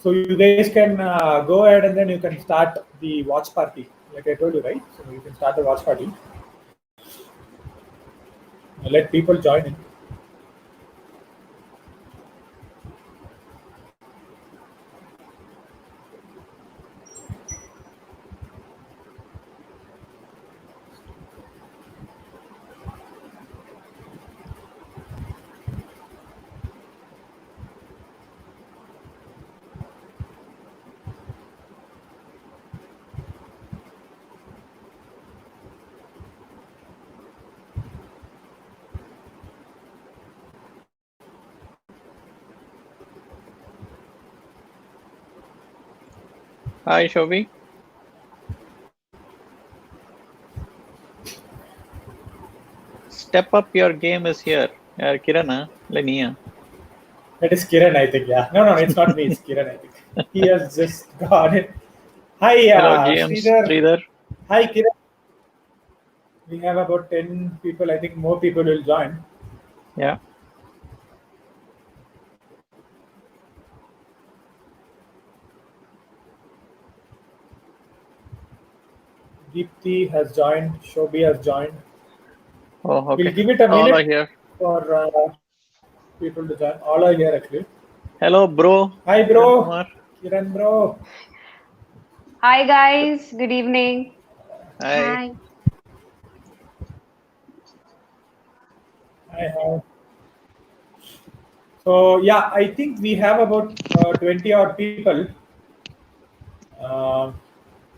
So you guys can go ahead and then you can start the watch party, like I told you, right? So you can start the watch party. Let people join in. Hi, Shobi. Step up your game is here. Kiran, Lenia. That is Kiran, I think. Yeah. No, it's not me. It's Kiran, I think. He has just got it. Hi, Hello, James Sridhar. Sridhar. Hi, Kiran. We have about 10 people. I think more people will join. Yeah. Deepthi has joined. Shobi has joined. Oh, okay. We'll give it a All are minute here. for people to join. All are here, actually. Hello, bro. Hi, Kiran bro. Kumar. Kiran, bro. Hi, guys. Good evening. Hi. Hi. So, yeah, I think we have about 20 odd people.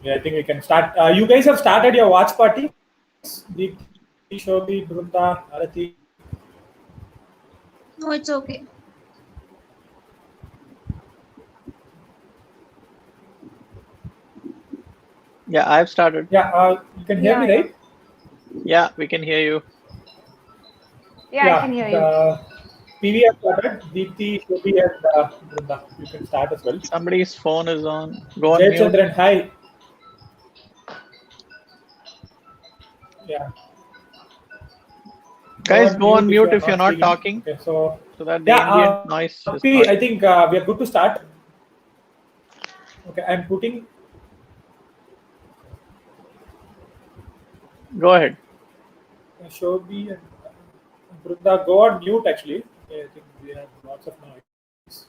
Yeah, I think we can start. You guys have started your watch party? Deepthi, Shobi, Brunda, Arati. No, it's okay. Yeah, I've started. Yeah, you can hear me, right? Yeah, we can hear you. Yeah, I can hear you. PV has started. Deepthi, Shobi, and Brunda. You can start as well. Somebody's phone is on. Go on mute. Jayachandran, hi. Yeah. Guys, go on mute if you're not speaking. talking. Okay, so that the ambient noise is not. I think we are good to start. Okay, I'm putting. Go ahead. Shobi and Brunda, go on mute actually. Okay, I think we have lots of noise.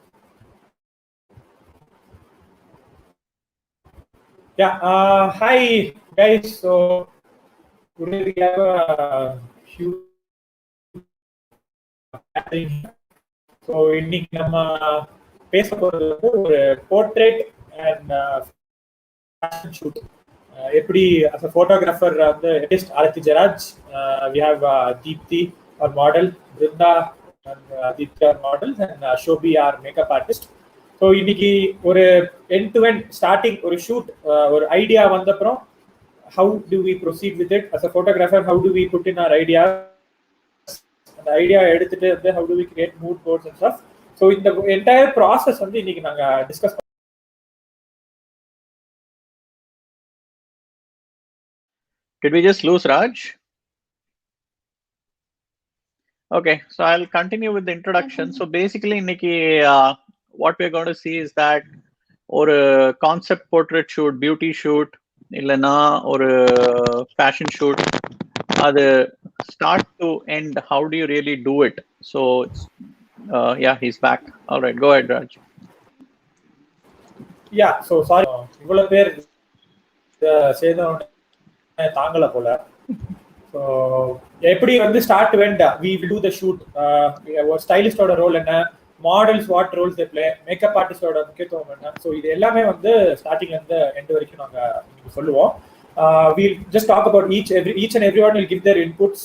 Yeah, hi guys. So today we have a huge. So இன்னைக்கு நம்ம பேச போறது வந்து ஒரு portrait and fashion shoot எப்படி as a photographer வந்து artist aarti Jeraj we have Deepthi our model, Brinda and Deepthi our models and Shobi our makeup artist. So இன்னைக்கு ஒரு end to end starting ஒரு ஷூட் ஒரு ஐடியா வந்தப்புறம் how do we proceed with it as a photographer, how do we put in our ideas, அந்த idea எடுத்துட்டு வந்து how do we create mood boards and stuff. So இந்த entire process வந்து இன்னைக்கு நாங்க discuss. Did we just lose Raj? Okay, so I'll continue with the introduction. So basically, Nikki, what we're going to see is that or a concept portrait shoot, beauty shoot, illana or a fashion shoot, the start to end, how do you really do it? So it's yeah, he's back. All right, go ahead, Raj. Yeah, so sorry, இவ்வளவு பேர் சேதம் தாங்கல போல. So எப்படி வந்து start when we will do the shoot, ஒரு ஸ்டைலிஸ்டோட role என்ன, models what roles they play, makeup ஆர்டிஸ்டோட முக்கியத்துவம் என்ன, ஸோ இது எல்லாமே வந்து ஸ்டார்டிங்லேருந்து எண்ட் வரைக்கும் நாங்கள் இன்னைக்கு சொல்லுவோம். We'll just talk about each and everyone will give their inputs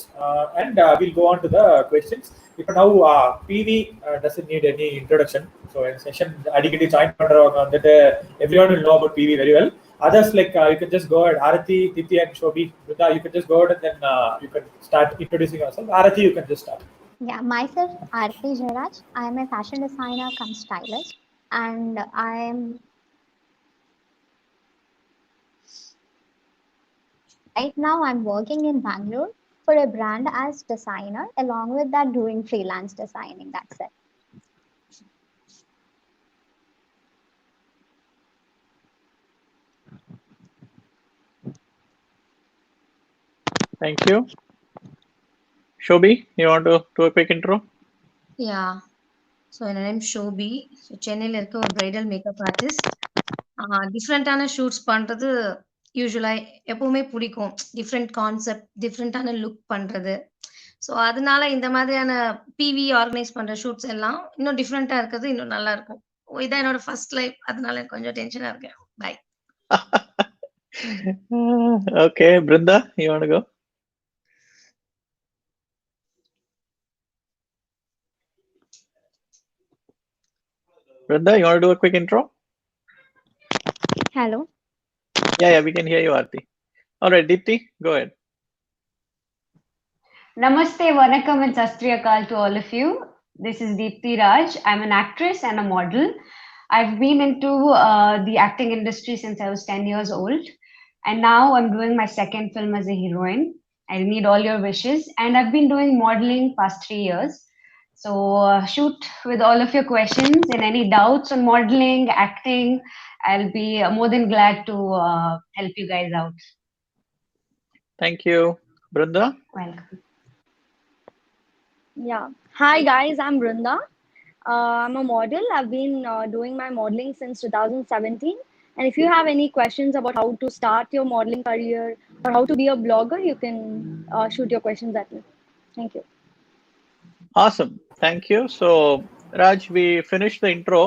and we'll go on to the questions. If now PV doesn't need any introduction, so in session adigadi join பண்றவங்க வந்துட்டு everyone will know about PV very well. Others like you can just go ahead, Arati, Deepthi and Shobi, Brunda, you can just go ahead and then you can start introducing yourself. Arati, you can just start. Yeah, myself, Arati Jairaj. I am a fashion designer come stylist, and right now I'm working in Bangalore for a brand as designer. Along with that, doing freelance designing. That's it. Thank you. Shobi, you want to do a quick intro? Yeah. So my name is Shobi. So சென்னையில இருக்க ஒரு bridal makeup artist. டிஃப்ரெண்டான shoots பண்றது யூஸ்வலா எப்பவுமே பிடிக்கும். Different concept, டிஃப்ரெண்டான look பண்றது. ஸோ அதனால இந்த மாதிரியான பிவி ஆர்கனைஸ் பண்ற ஷூட்ஸ் எல்லாம் இன்னும் டிஃப்ரெண்டா இருக்கிறது இன்னும் நல்லா இருக்கும். இதான் என்னோட ஃபர்ஸ்ட் லைஃப், அதனால எனக்கு கொஞ்சம் டென்ஷனா இருக்கேன். By. Okay, Brinda, you want to go? Brinda, you want to do a quick intro? Hello. Yeah, we can hear you, Aarti. All right, Deepti, go ahead. Namaste, Vanakkam, and Sat Sri Akal to all of you. This is Deepti Raj. I'm an actress and a model. I've been into the acting industry since I was 10 years old. And now I'm doing my second film as a heroine. I need all your wishes. And I've been doing modeling past 3 years. So shoot with all of your questions and any doubts on modeling, acting. I'll be more than glad to help you guys out. Thank you. Brinda? Welcome. Yeah. Hi guys, I'm Brinda. I'm a model. I've been doing my modeling since 2017. And if you have any questions about how to start your modeling career or how to be a blogger, you can shoot your questions at me. Thank you. Awesome. Thank you. So, Raj, we finished the intro.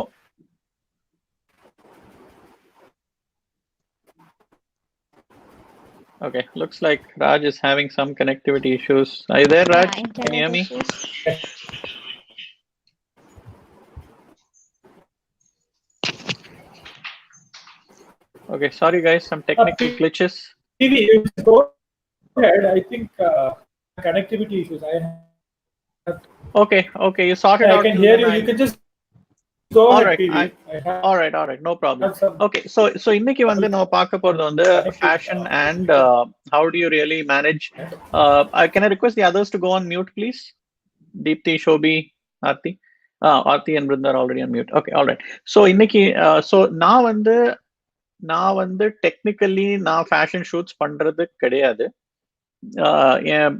Okay, looks like Raj is having some connectivity issues. Are you there, Raj? Yeah, Can you hear me? issues. Okay, sorry guys, some technical glitches. TV, you go ahead. I think connectivity issues. Okay, you sorted out. I can hear you. You can just go All ahead, right, PV. all right, no problem. Okay, so இன்னைக்கு வந்து நம்ம பார்க்க போறது வந்து fashion and how do you really manage. Can I request the others to go on mute, please? Deepti, Shobi, Aarti. Aarti and Brinda are already on mute. Okay, all right. So இன்னைக்கு so நான் வந்து technically நான் fashion shoots பண்றது கிடையாது. என்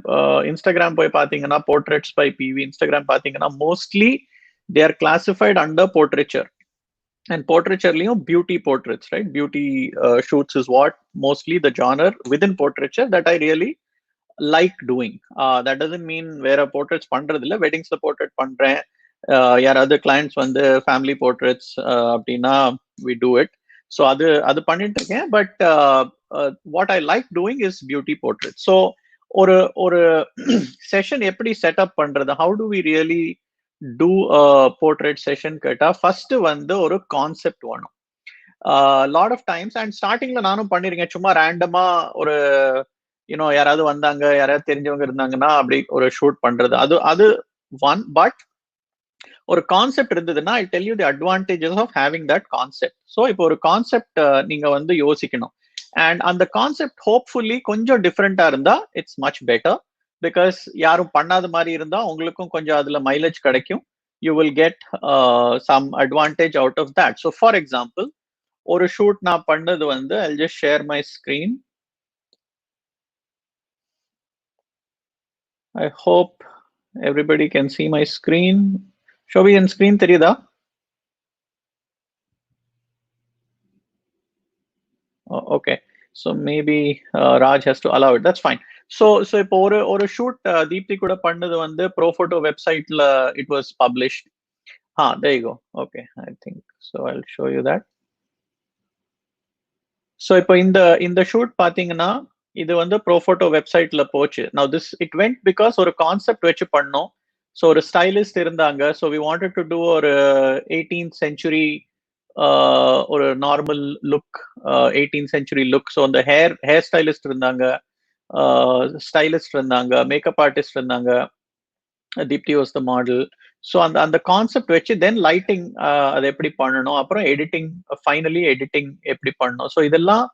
Instagram போய் பார்த்தீங்கன்னா portraits by PV Instagram பார்த்தீங்கன்னா mostly they are classified under portraiture and போர்ட்ரேச்சர்லயும் beauty portraits, right? Beauty shoots is what mostly the genre within portraiture that I really like doing. That doesn't mean வேற portraits பண்றது இல்லை. வெட்டிங்ஸ்ல portrait பண்றேன், யாராவது clients வந்து family portraits அப்படின்னா we do it. So அது பண்ணிட்டு இருக்கேன். But what I like doing is beauty portrait. So ஒரு செஷன் எப்படி செட்டப் பண்றது, how do we really do portrait session கேட்டா ஃபர்ஸ்ட் வந்து ஒரு கான்செப்ட் வேணும். லாட் ஆஃப் டைம்ஸ் அண்ட் ஸ்டார்டிங்ல நானும் பண்ணிருக்கேன். சும்மா ரேண்டமா ஒரு யாராவது வந்தாங்க, யாராவது தெரிஞ்சவங்க இருந்தாங்கன்னா அப்படி ஒரு ஷூட் பண்றது, அது ஒன். பட் ஒரு கான்செப்ட் இருந்ததுன்னா I tell you the advantages of having that concept. So இப்போ ஒரு கான்செப்ட் நீங்க வந்து யோசிக்கணும். அண்ட் அந்த கான்செப்ட் ஹோப்ஃபுல்லி கொஞ்சம் டிஃப்ரெண்டா இருந்தா இட்ஸ் மச் பெட்டர். பிகாஸ் யாரும் பண்ணாத மாதிரி இருந்தா உங்களுக்கும் கொஞ்சம் அதுல மைலேஜ் கிடைக்கும். You will get some advantage out of that. So for example ஒரு ஷூட் நான் பண்ணது வந்து I just share my screen. I hope everybody can see my screen. Shobi, in screen தெரியுதா? Okay, so maybe Raj has to allow it. That's fine. So இப்போ ஒரு shoot Deepti கூட பண்ணது வந்து ப்ரோஃபோட்டோ வெப்சைட்ல it was published. There you go. Okay, I think so. I'll show you that. So இப்போ இந்த shoot பாத்தீங்கன்னா இது வந்து ப்ரோஃபோட்டோ வெப்சைட்ல போச்சு. Now this it went because ஒரு கான்செப்ட் வச்சு பண்ணோம். ஸோ ஒரு ஸ்டைலிஸ்ட் இருந்தாங்க. So we wanted to do ஒரு 18th century ஒரு normal look, 18th century look. So அந்த ஹேர் ஸ்டைலிஸ்ட் இருந்தாங்க, ஸ்டைலிஸ்ட் இருந்தாங்க, மேக்கப் ஆர்டிஸ்ட் இருந்தாங்க, Deepti was the model. So அந்த கான்செப்ட் வச்சு தென் லைட்டிங் அதை எப்படி பண்ணணும், அப்புறம் எடிட்டிங், ஃபைனலி எடிட்டிங் எப்படி பண்ணணும். ஸோ இதெல்லாம்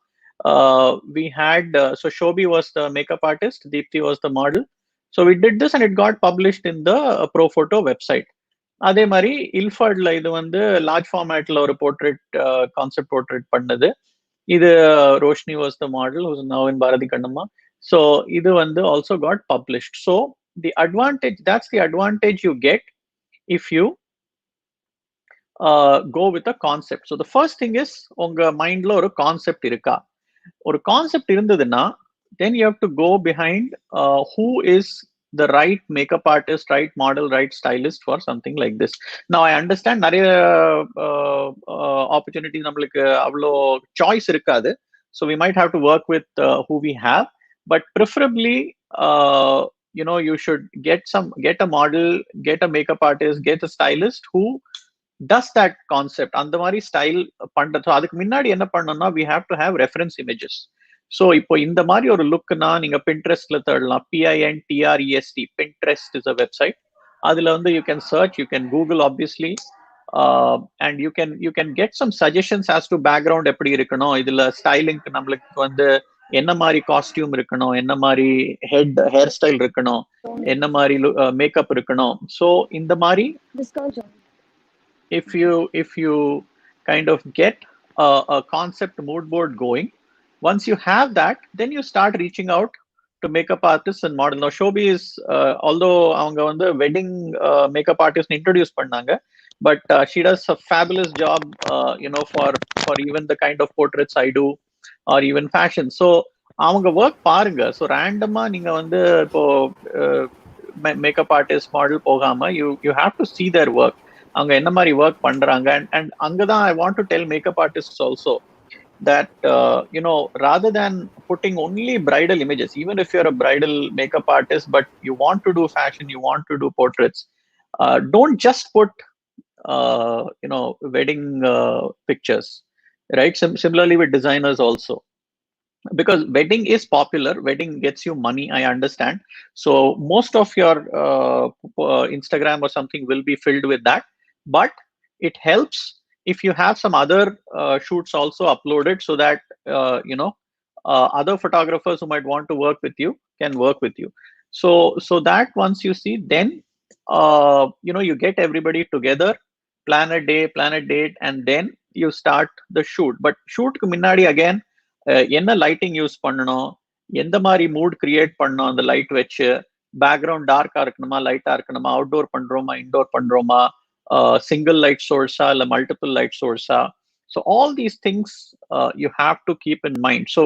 we had so Shobi was the makeup artist, Deepti was the model. So we did this and it got published in the Profoto website. அதே மாதிரி இல்ஃபர்ட்ல இது வந்து லார்ஜ் ஃபார்மேட்ல ஒரு போர்ட்ரேட், கான்செப்ட் போர்ட்ரேட் பண்ணது. இது Roshini was the model, whose now in Bharathi Kannamma. So idu vandu also got published. So that's the advantage you get if you go with a concept. So the first thing is unga mind lo oru concept iruka. Or concept irundaduna, then you have to go behind who is the right makeup artist, right model, right stylist for something like this. Now I understand நிறைய opportunities நம்மளுக்கு அவ்வளோ choice இருக்காது. So we might have to work with who we have, but preferably you should get a model, get a makeup artist, get a stylist who does that concept. அந்த மாதிரி style பண்றது. அதுக்கு முன்னாடி என்ன பண்ணணும்னா we have to have reference images. So இப்போ இந்த மாதிரி ஒரு லுக்னா நீங்க பின்ட்ரெஸ்ட்ல தேடலாம். PINTREST, Pinterest is a website. அதுல வந்து you can search, you can Google obviously, and you can get some suggestions as to background எப்படி இருக்கணும், இதுல ஸ்டைலிங்க்கு நம்மளுக்கு வந்து என்ன மாதிரி காஸ்டியூம் இருக்கணும், என்ன மாதிரி ஹேர் ஸ்டைல் இருக்கணும், என்ன மாதிரி மேக்கப் இருக்கணும். ஸோ இந்த மாதிரி if you kind of get a concept mood board going, once you have that, then you start reaching out to makeup artists and models. Now Shobi is although avanga vandu wedding makeup artist introduce pannanga, but she does a fabulous job for even the kind of portraits I do or even fashion. So avanga work parunga. So randomly neenga vandu ipo makeup artist model pogama, you have to see their work. அவங்க என்ன மாதிரி work பண்றாங்க. and அங்கதான் I want to tell makeup artists also that rather than putting only bridal images, even if you're a bridal makeup artist but you want to do fashion, you want to do portraits, don't just put wedding pictures, right? Similarly with designers also, because wedding is popular, wedding gets you money, I understand. So most of your Instagram or something will be filled with that, but it helps if you have some other shoots also uploaded, so that other photographers who might want to work with you can work with you. So that once you see, then you get everybody together, plan a date, and then you start the shoot. But shoot ku munnadi again என்ன lighting use பண்ணணும், எந்த மாதிரி mood create பண்ணணும், அந்த light வச்சு background டார்க்கா இருக்கணுமா, லைட்டா இருக்கணுமா, அவுட்டோர் பண்றோமா, இன்டோர் பண்றோமா, single light source or multiple light source. So all these things you have to keep in mind. So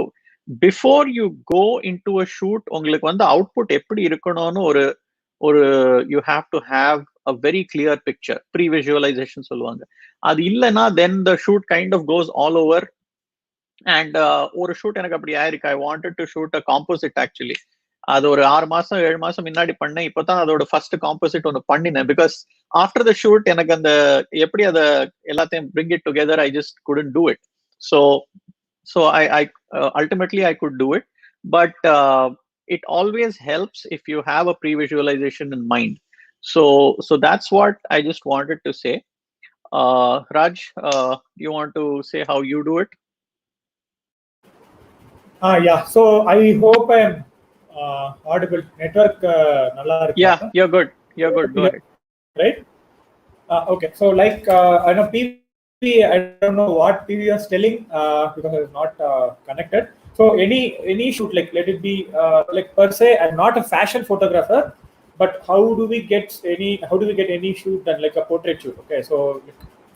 before you go into a shoot, உங்களுக்கு வந்து அவுட்புட் எப்படி இருக்கணும்னு ஒரு you have to have a very clear picture, pre-visualization சொல்லுவாங்க. அது இல்லைன்னா then the shoot kind of goes all over. And ஒரு shoot எனக்கு அப்படி ஆயிருக்கு. I wanted to shoot a composite actually. அது ஒரு 6 மாசம் 7 மாசம் முன்னாடி பண்ணேன். இப்பதான் அதோட ஃபர்ஸ்ட் காம்போசிட் ஒன்று பண்ணினேன். பிகாஸ் ஆஃப்டர் த ஷூட் எனக்கு அந்த எப்படி அதை எல்லாத்தையும் bring it together, I just couldn't do it. So I ultimately I could do it, but it always helps if you have a pre-visualization in mind. So that's what I just wanted to say. Raj, you want to say how you do it? Yeah. So I hope I am audible. Network nalla irukku. Yeah, you're good. Go ahead. Right? Okay. So like I know PV, I don't know what PV is telling because I was not connected. So any shoot, like let it be like per se, I'm not a fashion photographer, but how do we get any shoot done, like a portrait shoot? Okay. So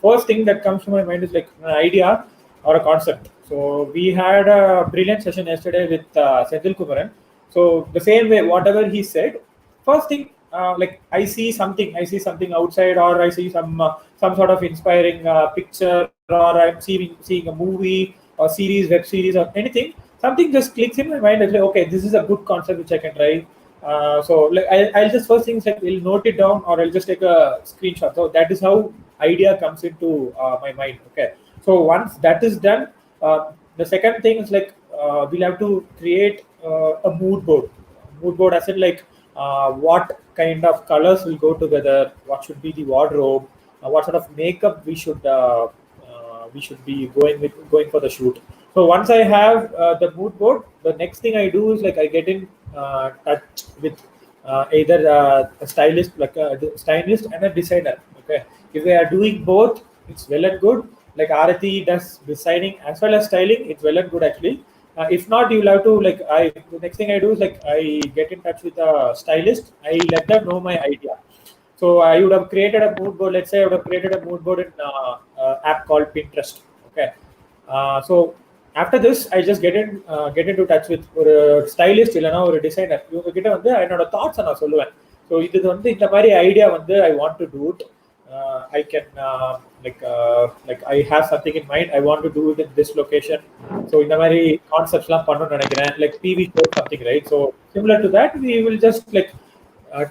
first thing that comes to my mind is like an idea or a concept. So we had a brilliant session yesterday with Senthil Kumaran. So the same way, whatever he said, first thing, like I see something outside, or I see some sort of inspiring picture, or I'm seeing a movie or series, web series, or anything. Something just clicks in my mind. I say, okay, this is a good concept which I can try. So like I'll just first things like I'll note it down, or I'll just take a screenshot. So that is how idea comes into my mind. Okay. So once that is done, the second thing is like we'll have to create a mood board. Mood board as in like what kind of colors will go together, what should be the wardrobe, what sort of makeup we should be going for the shoot. So once I have the mood board, the next thing I do is like I get in touch with either a stylist, like a stylist and a designer. Okay, if they are doing both, it's well and good. Like Aarati does designing as well as styling, it's well and good actually. If not, you'll have to like the next thing I do is like I get in touch with a stylist. I let them know my idea. So I would have created a mood board. Let's say I would have created a mood board in app called Pinterest. Okay. So after this, I just get into touch with ஒரு stylist இல்லைனா ஒரு designer. இவங்க கிட்ட வந்து என்னோட தாட்ஸை நான் சொல்லுவேன். ஸோ இது வந்து இந்த மாதிரி ஐடியா வந்து I want to do it. I can like I have something in mind. I want to do it in this location. So in the very concepts la pannu nenikren like PV code something, right? So similar to that, we will just like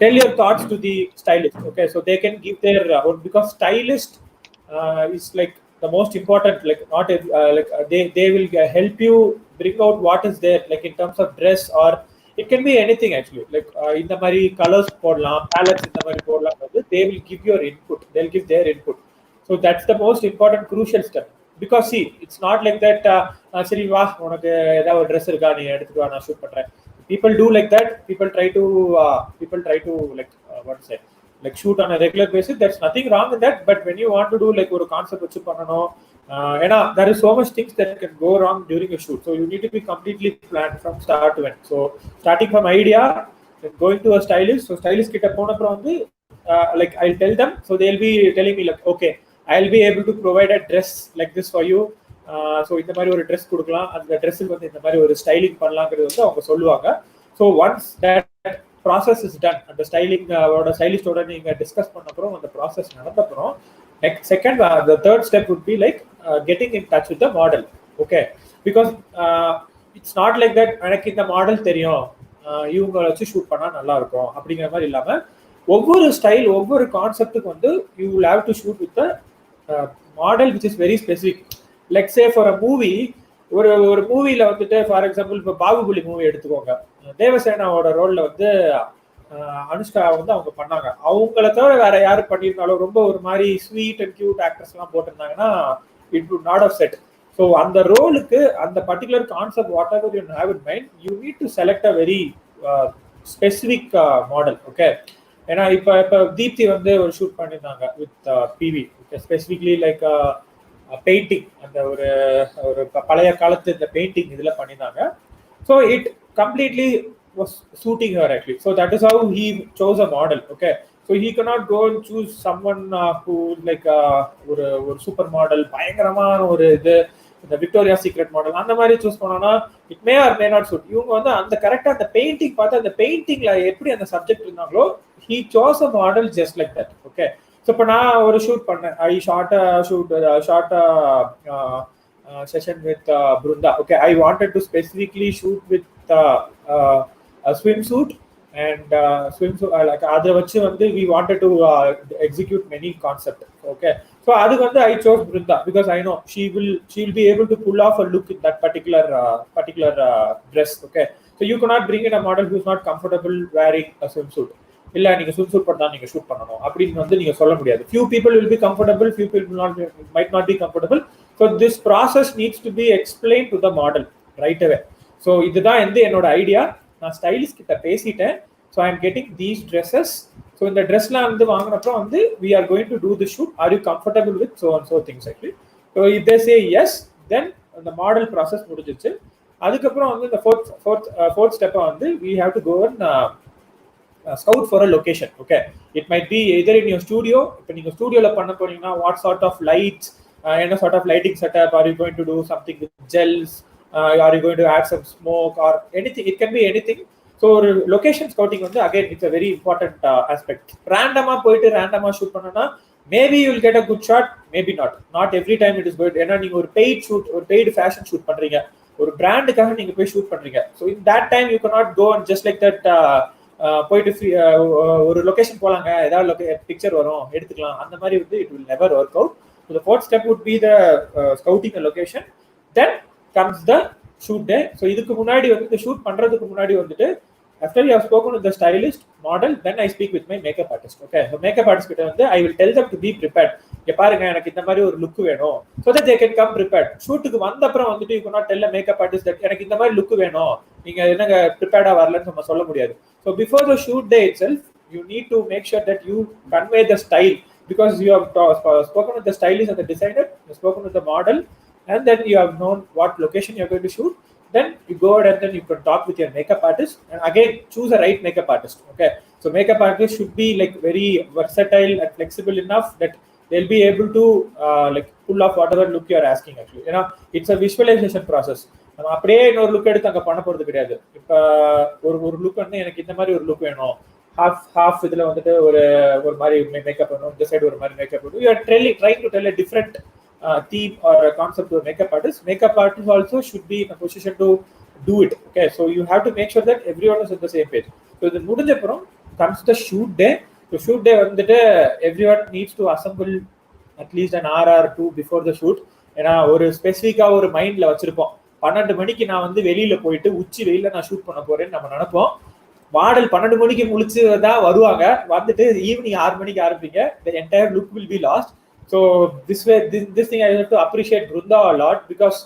tell your thoughts to the stylist. Okay, so they can give their own, because stylist is like the most important. Like not they will help you bring out what is there, like in terms of dress, or it can be anything actually. Like in the mari colors போடலாம், palettes in the mari போடலாம். They will give your input. They'll give their input. So that's the most important crucial step. Because see, it's not like that. சரி வா உனக்கு ஏதாவது ஒரு dress இருக்கா நீ எடுத்துட்டு வா நான் ஷூட் பண்றேன். People do like that. People try to like what to say, like shoot on a regular basis. There's nothing wrong with that. But when you want to do like ஒரு concept வச்சு பண்ணணும், ஏன்னா there is so much things that can go wrong during a shoot. So you need to be completely planned from start to end. So starting from idea, then going to a stylist. So stylist கிட்ட போன அப்புறம் வந்து like I'll tell them. So they'll be telling me like, okay, I'll be able to provide a dress like this for you. So இந்த மாதிரி ஒரு dress கொடுக்கலாம், அந்த ட்ரெஸ்ஸுக்கு வந்து இந்த மாதிரி ஒரு ஸ்டைலிங் பண்ணலாங்கிறது வந்து அவங்க சொல்லுவாங்க. So once that process is done, அந்த ஸ்டைலிஸ்டோட நீங்கள் டிஸ்கஸ் பண்ண அப்புறம் அந்த ப்ராசஸ் நடந்த அப்புறம் second the third step would be like getting in touch with the model. Okay, because it's not like that எனக்கு இந்த மாடல் தெரியும் இவங்க வச்சு ஷூட் பண்ணால் நல்லா இருக்கும் அப்படிங்கிற மாதிரி இல்லாமல் ஒவ்வொரு ஸ்டைல் ஒவ்வொரு கான்செப்டுக்கு வந்து you will have to shoot with model which is very specific. Like say for a movie, ஒரு மூவியில் வந்துட்டு ஃபார் எக்ஸாம்பிள் இப்போ பாகுபலி மூவி எடுத்துக்கோங்க, தேவசேனாவோட ரோலில் வந்து அனுஷ்கா வந்து அவங்க பண்ணாங்க. அவங்கள தவிர வேற யாரு பண்ணியிருந்தாலும் ரொம்ப ஒரு மாதிரி ஸ்வீட் அண்ட் கியூட் ஆக்டர்ஸ்லாம் போட்டிருந்தாங்கன்னா it would not have set. So அந்த ரோலுக்கு அந்த particular concept whatever you have in mind, you need to select a very specific model. Okay, ஏன்னா இப்போ தீப்தி வந்து ஒரு ஷூட் பண்ணியிருந்தாங்க with PV. Okay, specifically like painting, அந்த ஒரு பழைய காலத்து இந்த பெயிண்டிங் இதில் பண்ணியிருந்தாங்க. So it completely was suiting her actually. So that is how he chose a model. Okay, so he cannot go and choose someone who like ஒரு super model பயங்கரமான ஒரு இது இந்த விக்டோரியா சீக்ரெட் மாடல் அந்த மாதிரி choose பண்ணோம்னா it may or may not suit. இவங்க வந்து அந்த கரெக்டாக அந்த பெயிண்டிங் பார்த்து அந்த பெயிண்டிங்ல எப்படி அந்த சப்ஜெக்ட் இருந்தாங்களோ he chose a model just like that. Okay, so இப்போ நான் ஒரு ஷூட் பண்ணேன், I shot a session with Brunda. Okay, I wanted to specifically shoot with a swimsuit and swimsuit like adha vachu vandu we wanted to execute many concept. Okay, so adu vandu I chose Brunda because I know she will be able to pull off a look in that particular dress. Okay, so you cannot bring in a model who is not comfortable wearing a swimsuit. இல்ல நீங்க swimsuit பண்ணா நீங்க shoot பண்ணணும் அப்படின்னு வந்து நீங்க சொல்ல முடியாது. few people will be comfortable, few people might not be comfortable. So this process needs to be explained to the model right away. So இதுதான் வந்து என்னோட ஐடியா. நான் ஸ்டைலிஸ்ட் கிட்ட பேசிட்டேன். So I am getting these dresses. So இந்த ட்ரெஸ்லாம் வந்து வாங்கினப்பறம் வந்து we are going to do the shoot, are you comfortable with so and so things actually. So if they say yes, then அந்த model process முடிஞ்சிச்சு. அதுக்கப்புறம் வந்து இந்த ஃபோர்த் ஸ்டெப்பை வந்து we have to go and scout for a location. Okay, it might be either in your studio. இப்போ நீங்க ஸ்டுடியோல பண்ண போறீங்கன்னா what sort of lights, என்ன sort of lighting setup, are you going to do something with gels, are you going to add some smoke or anything? It can be anything. So location scouting வந்து again it's a very important aspect. randomly போயிட்டு randomly shoot பண்ணனா maybe you will get a good shot, maybe not every time it is good. ஏன்னா நீங்க ஒரு paid shoot, ஒரு paid fashion shoot பண்றீங்க, ஒரு பிராண்டுக்காக நீங்க போய் ஷூட் பண்றீங்க. So in that time you cannot go and just like that போயிட்டு ஒரு லொகேஷன் போலாங்க ஏதாவது பிக்சர் வரும் எடுத்துக்கலாம் அந்த மாதிரி வந்து it will never work out. So the fourth step would be the scouting a location, then comes the shoot day. So இதுக்கு முன்னாடி வந்து இந்த ஷூட் பண்றதுக்கு முன்னாடி வந்துட்டு after you have spoken with the stylist model, then I speak with my makeup artist. Okay, so makeup artist கிட்ட வந்து I will tell them to be prepared. இங்க பாருங்க எனக்கு இந்த மாதிரி ஒரு லுக் வேணும், so that they can come prepared. ஷூட்டுக்கு வந்த அப்புறம் வந்துட்டு you cannot tell a makeup artist that எனக்கு இந்த மாதிரி லுக் வேணும், நீங்க என்னங்க ப்ரிப்பேர்டா வரலன்னு நம்ம சொல்ல முடியாது. So before the shoot day itself, you need to make sure that you convey the style, because you have spoken with the stylist and the designer, you have spoken with the model, and then you have known what location you are going to shoot. then you go ahead and then you can talk with your makeup artist, and again choose a right makeup artist. Okay, so makeup artist should be like very versatile and flexible enough that they'll be able to like pull off whatever look you are asking. Actually, it's a visualization process. நம்ம அப்படியே இன்னொரு look எடுத்து அங்கே பண்ண போகிறது கிடையாது. இப்போ ஒரு லுக் வந்து எனக்கு இந்த மாதிரி ஒரு லுக் வேணும், half இதில் வந்துட்டு ஒரு மாதிரி மேக்கப் வேணும், இந்த சைடு ஒரு மாதிரி மேக்கப் வேணும். You are trying to tell a different theme or a concept to a makeup artist. Makeup artist also should be in a position to do it. Okay, so you have to make sure that everyone is on the same page. So இது முடிஞ்ச அப்புறம் comes the shoot day. So shoot day வந்துட்டு everyone needs to assemble at least an hour or two before the shoot. ஏன்னா ஒரு ஸ்பெசிஃபிக்காக ஒரு மைண்டில் வச்சுருப்போம், 12 மணிக்கு நான் வந்து வெளியில் போயிட்டு உச்சி வெயிலில் நான் ஷூட் பண்ண போகிறேன்னு நம்ம நினைப்போம். மாடல் 12 மணிக்கு முழிச்சு தான் வருவாங்க, வந்துட்டு ஈவினிங் 6 மணிக்கு ஆரம்பிங்க. the entire look will be lost. So this thing I have to appreciate Brunda a lot, because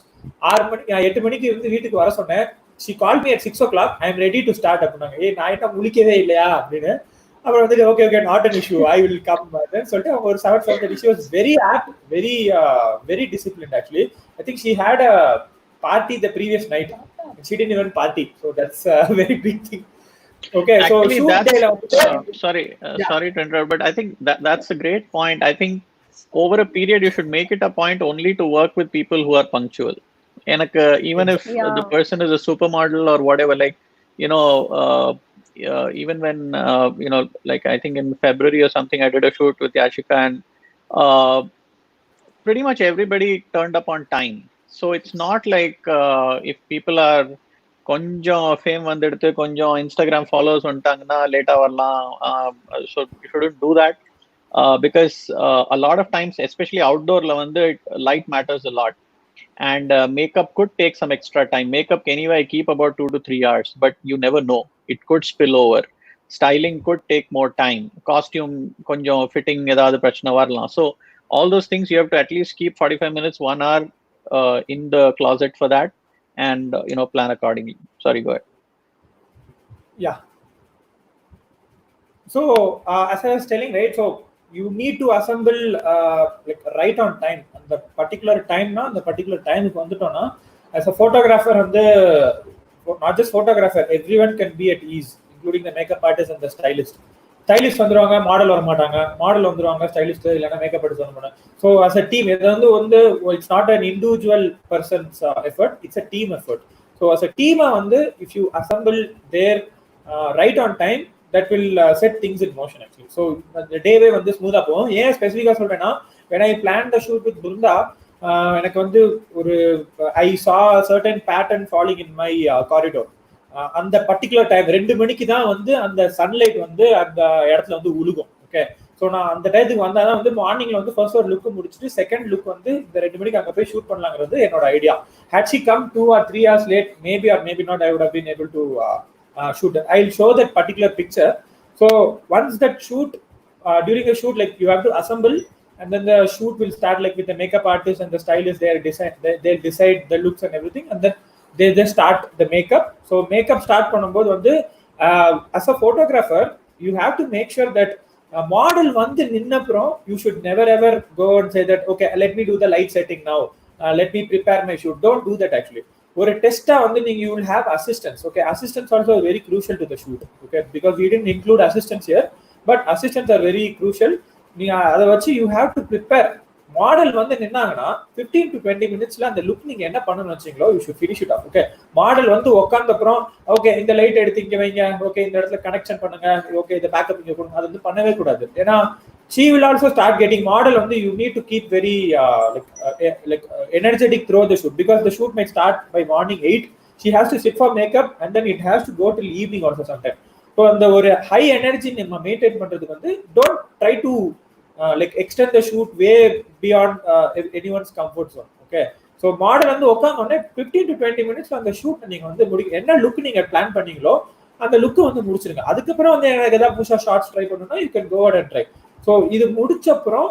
8 மணிக்கு இருந்து வீட்டுக்கு வர சொன்னேன். she called me at 6 o'clock. I am ready to start அப்படின்னாங்க. நான் என்ன முழிக்கவே இல்லையா அப்படின்னு. அப்புறம் வந்துட்டு okay not an issue, I will come சொல்லிட்டு அவங்க ஒரு 7:30. she was very apt, very disciplined actually. I think she had a party the previous night, she didn't even party, so that's a very big thing. Okay, actually, so sorry to interrupt, but I think that's a great point. I think over a period you should make it a point only to work with people who are punctual. And even if the person is a supermodel or whatever, like even when like I think in February or something I did a shoot with Yashika, and pretty much everybody turned up on time. So it's not like if people are கொஞ்சம் fame வந்துடுத்து கொஞ்சம் Instagram followers வந்துட்டாங்கன்னா லேட்டாக வரலாம். So you shouldn't do that, because a lot of times especially outdoorல வந்து light matters a lot, and makeup could take some extra time. Makeup anyway I keep about 2 to 3 hours, but you never know, it could spill over. Styling could take more time, costume கொஞ்சம் fitting ஏதாவது பிரச்சனை வரலாம். So all those things you have to at least keep 45 minutes 1 hour in the closet for that, and plan accordingly. Sorry, go ahead. Yeah, so as I was telling, right, so you need to assemble like right on time, and the particular time na the particular time ku vandutona as a photographer and not just photographer, everyone can be at ease, including the makeup artist and the stylist வந்துருவாங்க, model வர மாட்டாங்க, model வந்துருவாங்க, stylist இல்லைன்னா makeup artist வர மாட்டாங்க. So as அ team இது வந்து it's not an individual persons effort, it's a team effort. So as a டீமை வந்து if you assemble there right on time, that will set things in motion actually. So இந்த டேவே வந்து ஸ்மூத்தாக போகும். ஏன் ஸ்பெசிஃபிக்காக சொல்றேன்னா, when I planned the shoot with Brunda, எனக்கு வந்து ஒரு ஐ saw a certain pattern falling in my corridor. அந்த பர்டிகுலர் டைம் 2 மணிக்கு தான் வந்து அந்த சன்லைட் வந்து அந்த இடத்துல வந்து உழுகும். ஓகே, ஸோ நான் அந்த டைத்துக்கு வந்தால் தான் வந்து மார்னிங்ல வந்து ஃபர்ஸ்ட் ஒரு லுக்கு முடிச்சுட்டு செகண்ட் லுக் வந்து இந்த 2 மணிக்கு அங்கே போய் ஷூட் பண்ணலாங்கிறது என்னோட idea. Had she come 2 or 3 hours late, maybe or maybe not, I would have been able to shoot. I'll show that particular picture. So once that shoot, during the shoot, like you have to assemble, and then the shoot will start like with the makeup artist and the stylist. They'll decide the looks and everything, and then they just start the makeup. So makeup start பண்ணும்போது வந்து as a photographer you have to make sure that model வந்து நின்னப்புறம் you should never ever go and say that okay let me do the light setting now, let me prepare my shoot. Don't do that actually. ஒரு டெஸ்டா வந்து நீங்க you will have assistants. Okay, assistants also very crucial to the shoot. Okay, because we didn't include assistants here, but assistants are very crucial. நீங்க அதை வச்சு you have to prepare. Model வந்து நின்னாங்கன்னா 15 to 20 மினிட்ஸ்ல அந்த look நீங்க என்ன பண்ணணும்னு வச்சீங்களோ you should finish it off. Okay, model வந்து உட்கார்ந்த அப்புறம் ஓகே இந்த லைட் எடுத்து இங்க வைங்க, ஓகே இந்த இடத்துல கனெக்ஷன் பண்ணுங்க, ஓகே இந்த பேக்கப் இங்க கொடுங்க, அது வந்து பண்ணவே கூடாது. ஏன்னா she will also start getting model வந்து you need to keep very like energetic throughout the shoot, because the shoot might start by morning 8. She has to sit for makeup and then it has to go till evening also sometime. So அந்த ஒரு high energy நம்ம maintain பண்றதுக்கு வந்து don't try to like extend the shoot way beyond anyone's comfort zone. Okay, so model வந்து உட்கார்ந்தோடனே 15 to 20 minutes அந்த shoot நீங்க வந்து என்ன லுக் நீங்க பிளான் பண்ணீங்களோ அந்த லுக் வந்து முடிச்சிருங்க. அதுக்கப்புறம் வந்து எனக்கு ஏதாவது புதுசா ஷார்ட்ஸ் ட்ரை பண்ணணும்னா you can go ahead and try. So இது முடிச்ச அப்புறம்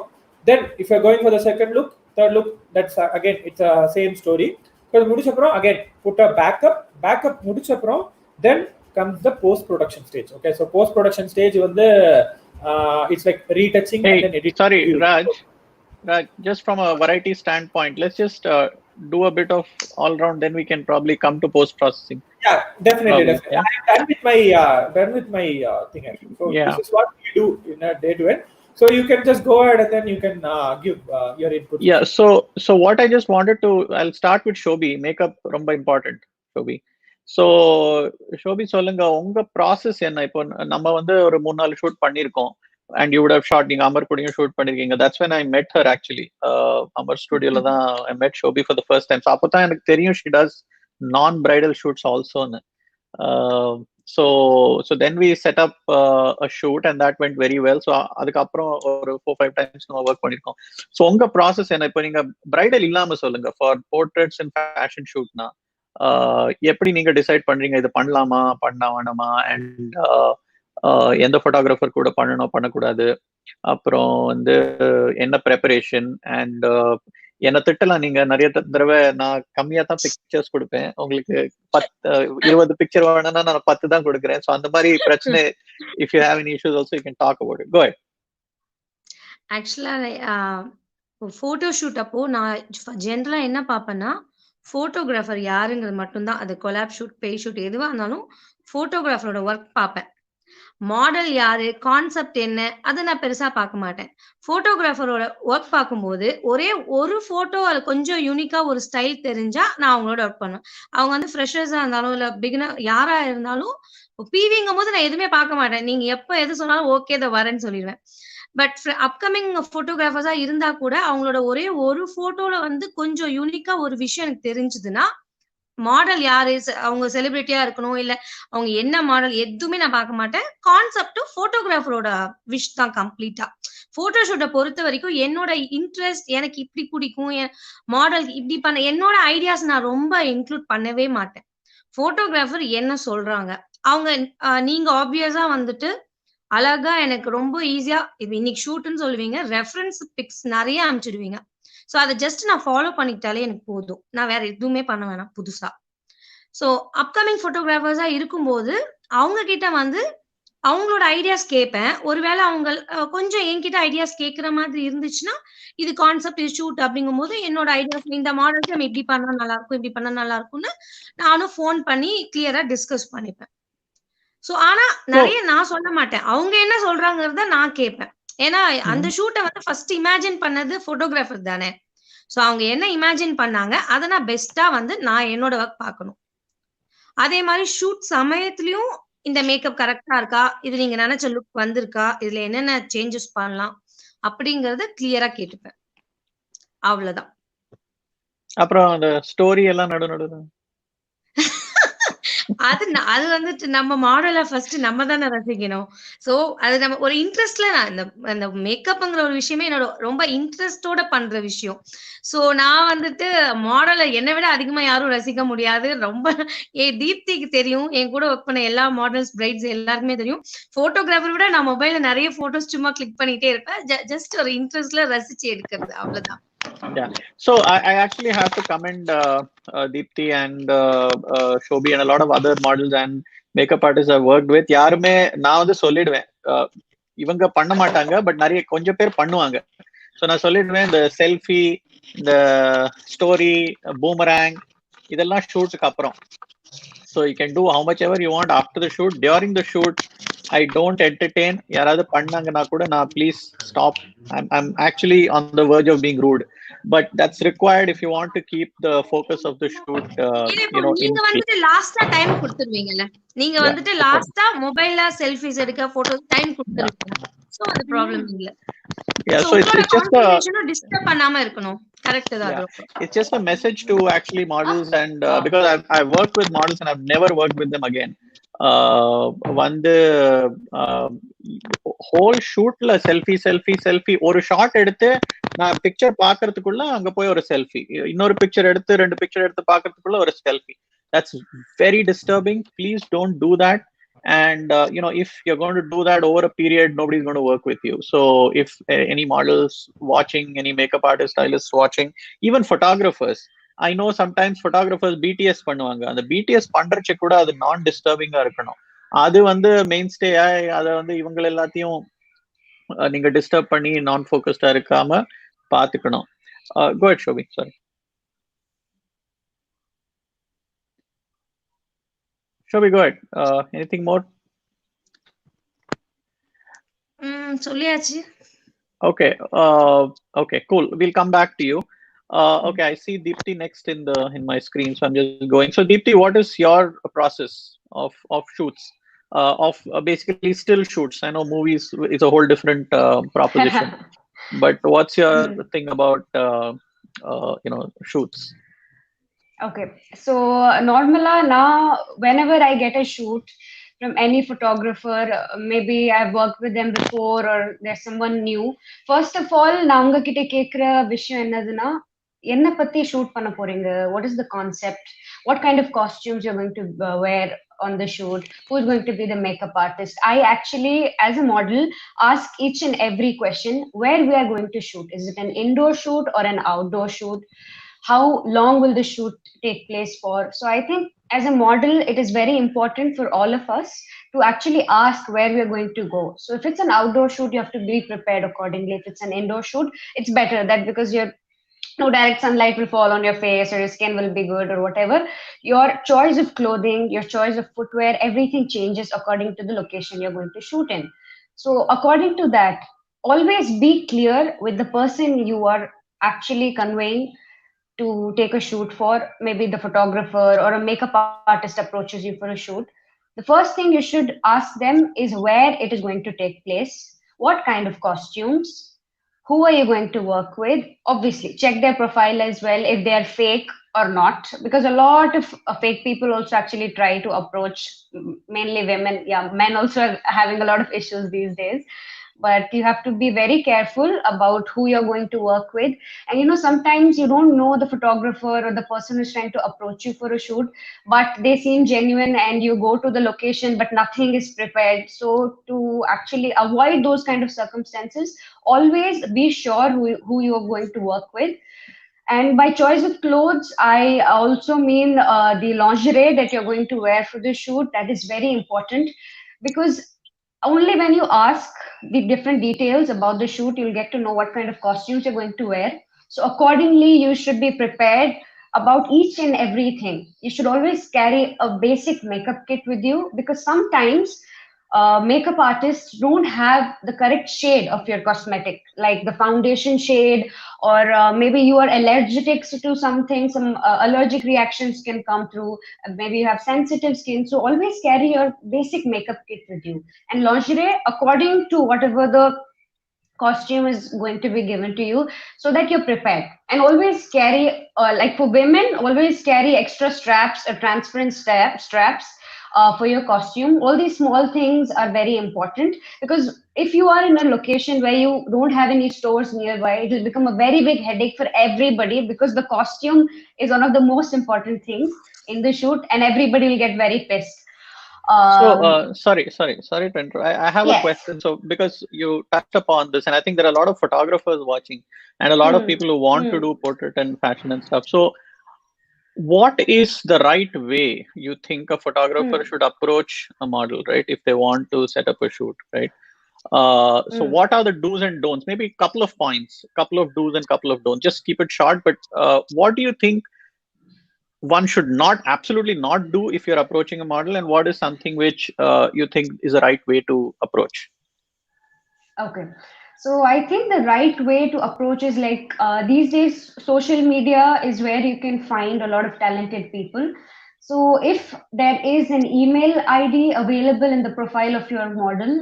then if you're going for the second look, third look, that's again it's a same story. So இது முடிச்ச அப்புறம் again put a backup முடிச்ச அப்புறம் then comes the post production stage. Okay, so post production stage வந்து it's like retouching and then editing. Sorry, Raj, just from a variety standpoint, let's just do a bit of all round, then we can probably come to post processing. Yeah, definitely, Probably, definitely. yeah. I'm done with my thing actually. So Yeah. this is what we do in a day to end. So you can just go ahead and then you can give your input. Yeah. So what I just wanted to, I'll start with Shobi. Makeup ரொம்ப important, Shobi. So Shobi சொல்லுங்க உங்க process என்ன? இப்போ நம்ம வந்து ஒரு 3-4 shoot பண்ணிருக்கோம். And you would have shot, நீங்க அமர் கூடயும் ஷூட் பண்ணிருக்கீங்க. That's when I met her actually. Amar ஸ்டுடியோல தான் I met Shobi for the first time. So அப்பதான் எனக்கு தெரியும் she does non-bridal shoots also. So then we set up a shoot and that went very well. So அதுக்கப்புறம் ஒரு 4-5 times நம்ம work பண்ணிருக்கோம். So உங்க process என்ன? இப்போ நீங்க பிரைடல் இல்லாம சொல்லுங்க, ஃபார் போர்ட்ரேட்ஸ் அண்ட் ஃபேஷன் ஷூட்னா எப்படி நீங்க டிசைட் பண்றீங்க இது பண்ணலாமா பண்ண வேணாமா, அண்ட் எந்த போட்டோகிராஃபர் கூட பண்ணணும் பண்ணக்கூடாது, அப்புறம் வந்து என்ன ப்ரெப்பரேஷன், அண்ட் என்ன திட்டலாம். நீங்க நிறைய தடவை நான் கம்மியா தான் பிக்சர்ஸ் கொடுப்பேன், உங்களுக்கு 20 பிக்சர் வேணும்னா நான் 10 தான் கொடுக்குறேன். ஸோ அந்த மாதிரி பிரச்சனை, if you have any issues also you can talk about it. Go ahead. ஆக்சுவலா போட்டோ ஷூட் அப்போ நான் ஜென்ரலா என்ன பார்ப்பேன்னா, போட்டோகிராஃபர் யாருங்கிறது மட்டும்தான். அது கொலாப் ஷூட், பே ஷூட் எதுவா இருந்தாலும் போட்டோகிராஃபரோட ஒர்க் பார்ப்பேன். மாடல் யாரு, கான்செப்ட் என்ன, அதை நான் பெருசா பார்க்க மாட்டேன். போட்டோகிராஃபரோட ஒர்க் பார்க்கும்போது ஒரே ஒரு போட்டோ அது கொஞ்சம் யூனிக்கா ஒரு ஸ்டைல் தெரிஞ்சா நான் அவங்களோட ஒர்க் பண்ணுவேன். அவங்க வந்து ஃப்ரெஷர்ஸா இருந்தாலும் இல்ல பிகினர் யாரா இருந்தாலும் பிவிங்கும் போது நான் எதுவுமே பார்க்க மாட்டேன். நீங்க எப்ப எது சொன்னாலும் ஓகே இதை வரேன்னு சொல்லிடுவேன். பட் அப்கமிங் போட்டோகிராஃபர்ஸா இருந்தா கூட அவங்களோட ஒரே ஒரு போட்டோல வந்து கொஞ்சம் யூனிக்கா ஒரு விஷயம் எனக்கு தெரிஞ்சதுன்னா, மாடல் யாரு, அவங்க செலிபிரிட்டியா இருக்கணும் இல்ல அவங்க என்ன மாடல் எதுவுமே நான் பார்க்க மாட்டேன். கான்செப்டும் போட்டோகிராஃபரோட விஷ் தான் கம்ப்ளீட்டா. போட்டோ ஷூட்டை பொறுத்த வரைக்கும் என்னோட இன்ட்ரெஸ்ட், எனக்கு இப்படி பிடிக்கும், மாடல் இப்படி பண்ண, என்னோட ஐடியாஸ் நான் ரொம்ப இன்க்ளூட் பண்ணவே மாட்டேன். போட்டோகிராஃபர் என்ன சொல்றாங்க, அவங்க நீங்க ஆப்வியஸா வந்துட்டு அழகா எனக்கு ரொம்ப ஈஸியா இது இன்னைக்கு ஷூட்னு சொல்லுவீங்க, ரெஃபரன்ஸ் பிக்ஸ் நிறைய அனுப்பிச்சிடுவீங்க. ஸோ அதை ஜஸ்ட் நான் ஃபாலோ பண்ணிக்கிட்டாலே எனக்கு போதும். நான் வேற எதுவுமே பண்ண வேணாம் புதுசா. ஸோ அப்கமிங் போட்டோகிராஃபர்ஸா இருக்கும்போது அவங்க கிட்ட வந்து அவங்களோட ஐடியாஸ் கேட்பேன். ஒருவேளை அவங்க கொஞ்சம் என்கிட்ட ஐடியாஸ் கேட்குற மாதிரி இருந்துச்சுன்னா, இது கான்செப்ட், இது ஷூட் அப்படிங்கும் போது என்னோட ஐடியாஸ் இந்த மாடலுக்கு நம்ம இப்படி பண்ணா நல்லா இருக்கும், இப்படி பண்ணா நல்லா இருக்கும்னு நானும் ஃபோன் பண்ணி கிளியரா டிஸ்கஸ் பண்ணிப்பேன். ஸோ ஆனா நிறைய நான் சொல்ல மாட்டேன், அவங்க என்ன சொல்றாங்கிறத நான் கேட்பேன். ஏன்னா அந்த ஷூட்டை வந்து ஃபர்ஸ்ட் இமேஜின் பண்ணது போட்டோகிராஃபர் தானே. ஸோ அவங்க என்ன இமேஜின் பண்ணாங்க அதை நான் பெஸ்டா வந்து நான் என்னோட ஒர்க் பார்க்கணும். அதே மாதிரி ஷூட் சமயத்துலயும் இந்த மேக்கப் கரெக்டா இருக்கா, இது நீங்க நினைச்ச லுக் வந்திருக்கா, இதுல என்னென்ன சேஞ்சஸ் பண்ணலாம் அப்படிங்கறத கிளியரா கேட்டுப்பேன். அவ்வளவுதான். அப்புறம் அந்த ஸ்டோரி எல்லாம் நடு அது வந்துட்டு நம்ம மாடலை ஃபர்ஸ்ட் நம்ம தானே ரசிக்கணும். சோ அது நம்ம ஒரு இன்ட்ரெஸ்ட்ல, அந்த மேக்கப்ங்கிற ஒரு விஷயமே என்னோட ரொம்ப இன்ட்ரெஸ்டோட பண்ற விஷயம். சோ நான் வந்துட்டு மாடலை என்னை விட அதிகமா யாரும் ரசிக்க முடியாது. ரொம்ப தீப்திக்கு தெரியும், என் கூட ஒர்க் பண்ண எல்லா மாடல்ஸ், பிரைட்ஸ் எல்லாருக்குமே தெரியும். போட்டோகிராஃபர் விட நான் மொபைல்ல நிறைய போட்டோஸ் சும்மா கிளிக் பண்ணிட்டே இருப்பேன். ஜஸ்ட் ஒரு இன்ட்ரெஸ்ட்ல ரசிச்சு எடுக்கிறது, அவ்வளவுதான். Yeah. So I actually have to commend Deepthi and Shobi and a lot of other models and makeup artists I've worked with. யாருமே நான் வந்து சொல்லிடுவேன், இவங்க பண்ண மாட்டாங்க பட் நிறைய கொஞ்சம் பேர் பண்ணுவாங்க. ஸோ நான் சொல்லிடுவேன், இந்த செல்ஃபி, இந்த ஸ்டோரி, பூமராங், இதெல்லாம் ஷூட்டுக்கு அப்புறம். So you can do how much ever you want after the shoot. During the shoot, I don't entertain. யாராவது பண்ணாங்கன்னா கூட நான் please stop. I'm actually on the verge of being rude. But that's required if you want to keep the focus of the shoot. நீங்க வந்துட்டு லாஸ்டா time கொடுத்துருவீங்கல்ல, நீங்க வந்துட்டு லாஸ்டா மொபைல்ல செல்ஃபிஸ் எடுக்க போட்டோ டைம் கொடுத்துருவீங்க. சோ அது ப்ராப்ளம் இல்ல. Yeah, so it's just a disturb பண்ணாம இருக்கணும். கரெக்ட் தான். It's just a message to actually models, and because I've worked with models and I've never worked with them again. வந்து whole ஷூட்ல selfie ஒரு shot எடுத்து நான் picture பாக்குறதுக்குள்ள அங்க போய் ஒரு செல்ஃபி, இன்னொரு பிக்சர் எடுத்து 2 பிக்சர் எடுத்து பாக்குறதுக்குள்ள ஒரு selfie. That's very disturbing. Please don't do that. And if you're going to do that over a period, nobody's going to work with you. So if any models watching, any makeup artist, stylists watching, even photographers, I know sometimes photographers BTS பண்ணுவாங்க. அந்த BTS பண்றச்ச கூட அது நான் டிஸ்டர்பிங்கா இருக்கணும். அது வந்து main stay, அதை வந்து இவங்க எல்லாத்தையும் நீங்க டிஸ்டர்ப் பண்ணி நான் ஃபோக்கஸ்டா இருக்காம பாத்துக்கணும். Go ahead, Shobi. Sorry. Shall we go ahead? Anything more? சொல்லியாச்சு. Okay. Okay. Cool. We'll come back to you. Okay. I see Deepti next in my screen, so I'm just going. So Deepti, what is your process of shoots? Of basically still shoots. I know movies is a whole different proposition, but what's your thing about shoots? Okay, so normally now, whenever I get a shoot from any photographer, maybe I've worked with them before or there's someone new. First of all, நான் உங்ககிட்ட கேக்குற விஷயம் என்னதுன்னா, என்ன பத்தி shoot பண்ண போறீங்க? What is the concept? What kind of costumes you're going to wear on the shoot? Who's going to be the makeup artist? I actually, as a model, ask each and every question where we are going to shoot. Is it an indoor shoot or an outdoor shoot? How long will the shoot take place for? So I think as a model, it is very important for all of us to actually ask where we are going to go. So if it's an outdoor shoot, you have to be prepared accordingly. If it's an indoor shoot, it's better that because no direct sunlight will fall on your face or your skin will be good or whatever. Your choice of clothing, your choice of footwear, everything changes according to the location you're going to shoot in. So according to that, always be clear with the person you are actually conveying to take a shoot for. Maybe the photographer or a makeup artist approaches you for a shoot. The first thing you should ask them is where it is going to take place, what kind of costumes, who are you going to work with. Obviously check their profile as well, if they are fake or not, because a lot of fake people also actually try to approach mainly women. Yeah, men also are having a lot of issues these days, but you have to be very careful about who you're going to work with. And sometimes you don't know the photographer or the person who's trying to approach you for a shoot, but they seem genuine and you go to the location but nothing is prepared. So to actually avoid those kind of circumstances, always be sure who you're going to work with. And by choice of clothes, I also mean the lingerie that you're going to wear for the shoot. That is very important, because only when you ask the different details about the shoot, you'll get to know what kind of costumes you're going to wear. So accordingly, you should be prepared about each and everything. You should always carry a basic makeup kit with you, because sometimes makeup artists don't have the correct shade of your cosmetic, like the foundation shade, or maybe you are allergic to something, some allergic reactions can come through, maybe you have sensitive skin. So always carry your basic makeup kit with you. And lingerie according to whatever the costume is going to be given to you, so that you're prepared. And always carry like for women, always carry extra straps or transparent straps for your costume. All these small things are very important, because if you are in a location where you don't have any stores nearby, it will become a very big headache for everybody, because the costume is one of the most important things in the shoot and everybody will get very pissed. So sorry to interrupt. I have Yes. a question. So because you touched upon this, and I think there are a lot of photographers watching and a lot of people who want to do portrait and fashion and stuff. So what is the right way you think a photographer should approach a model, right? If they want to set up a shoot, right? So what are the do's and don'ts? Maybe a couple of points, couple of do's and couple of don'ts. Just keep it short, but what do you think one should absolutely not do if you're approaching a model, and what is something which you think is the right way to approach? Okay. So I think the right way to approach is like these days, social media is where you can find a lot of talented people. So if there is an email ID available in the profile of your model,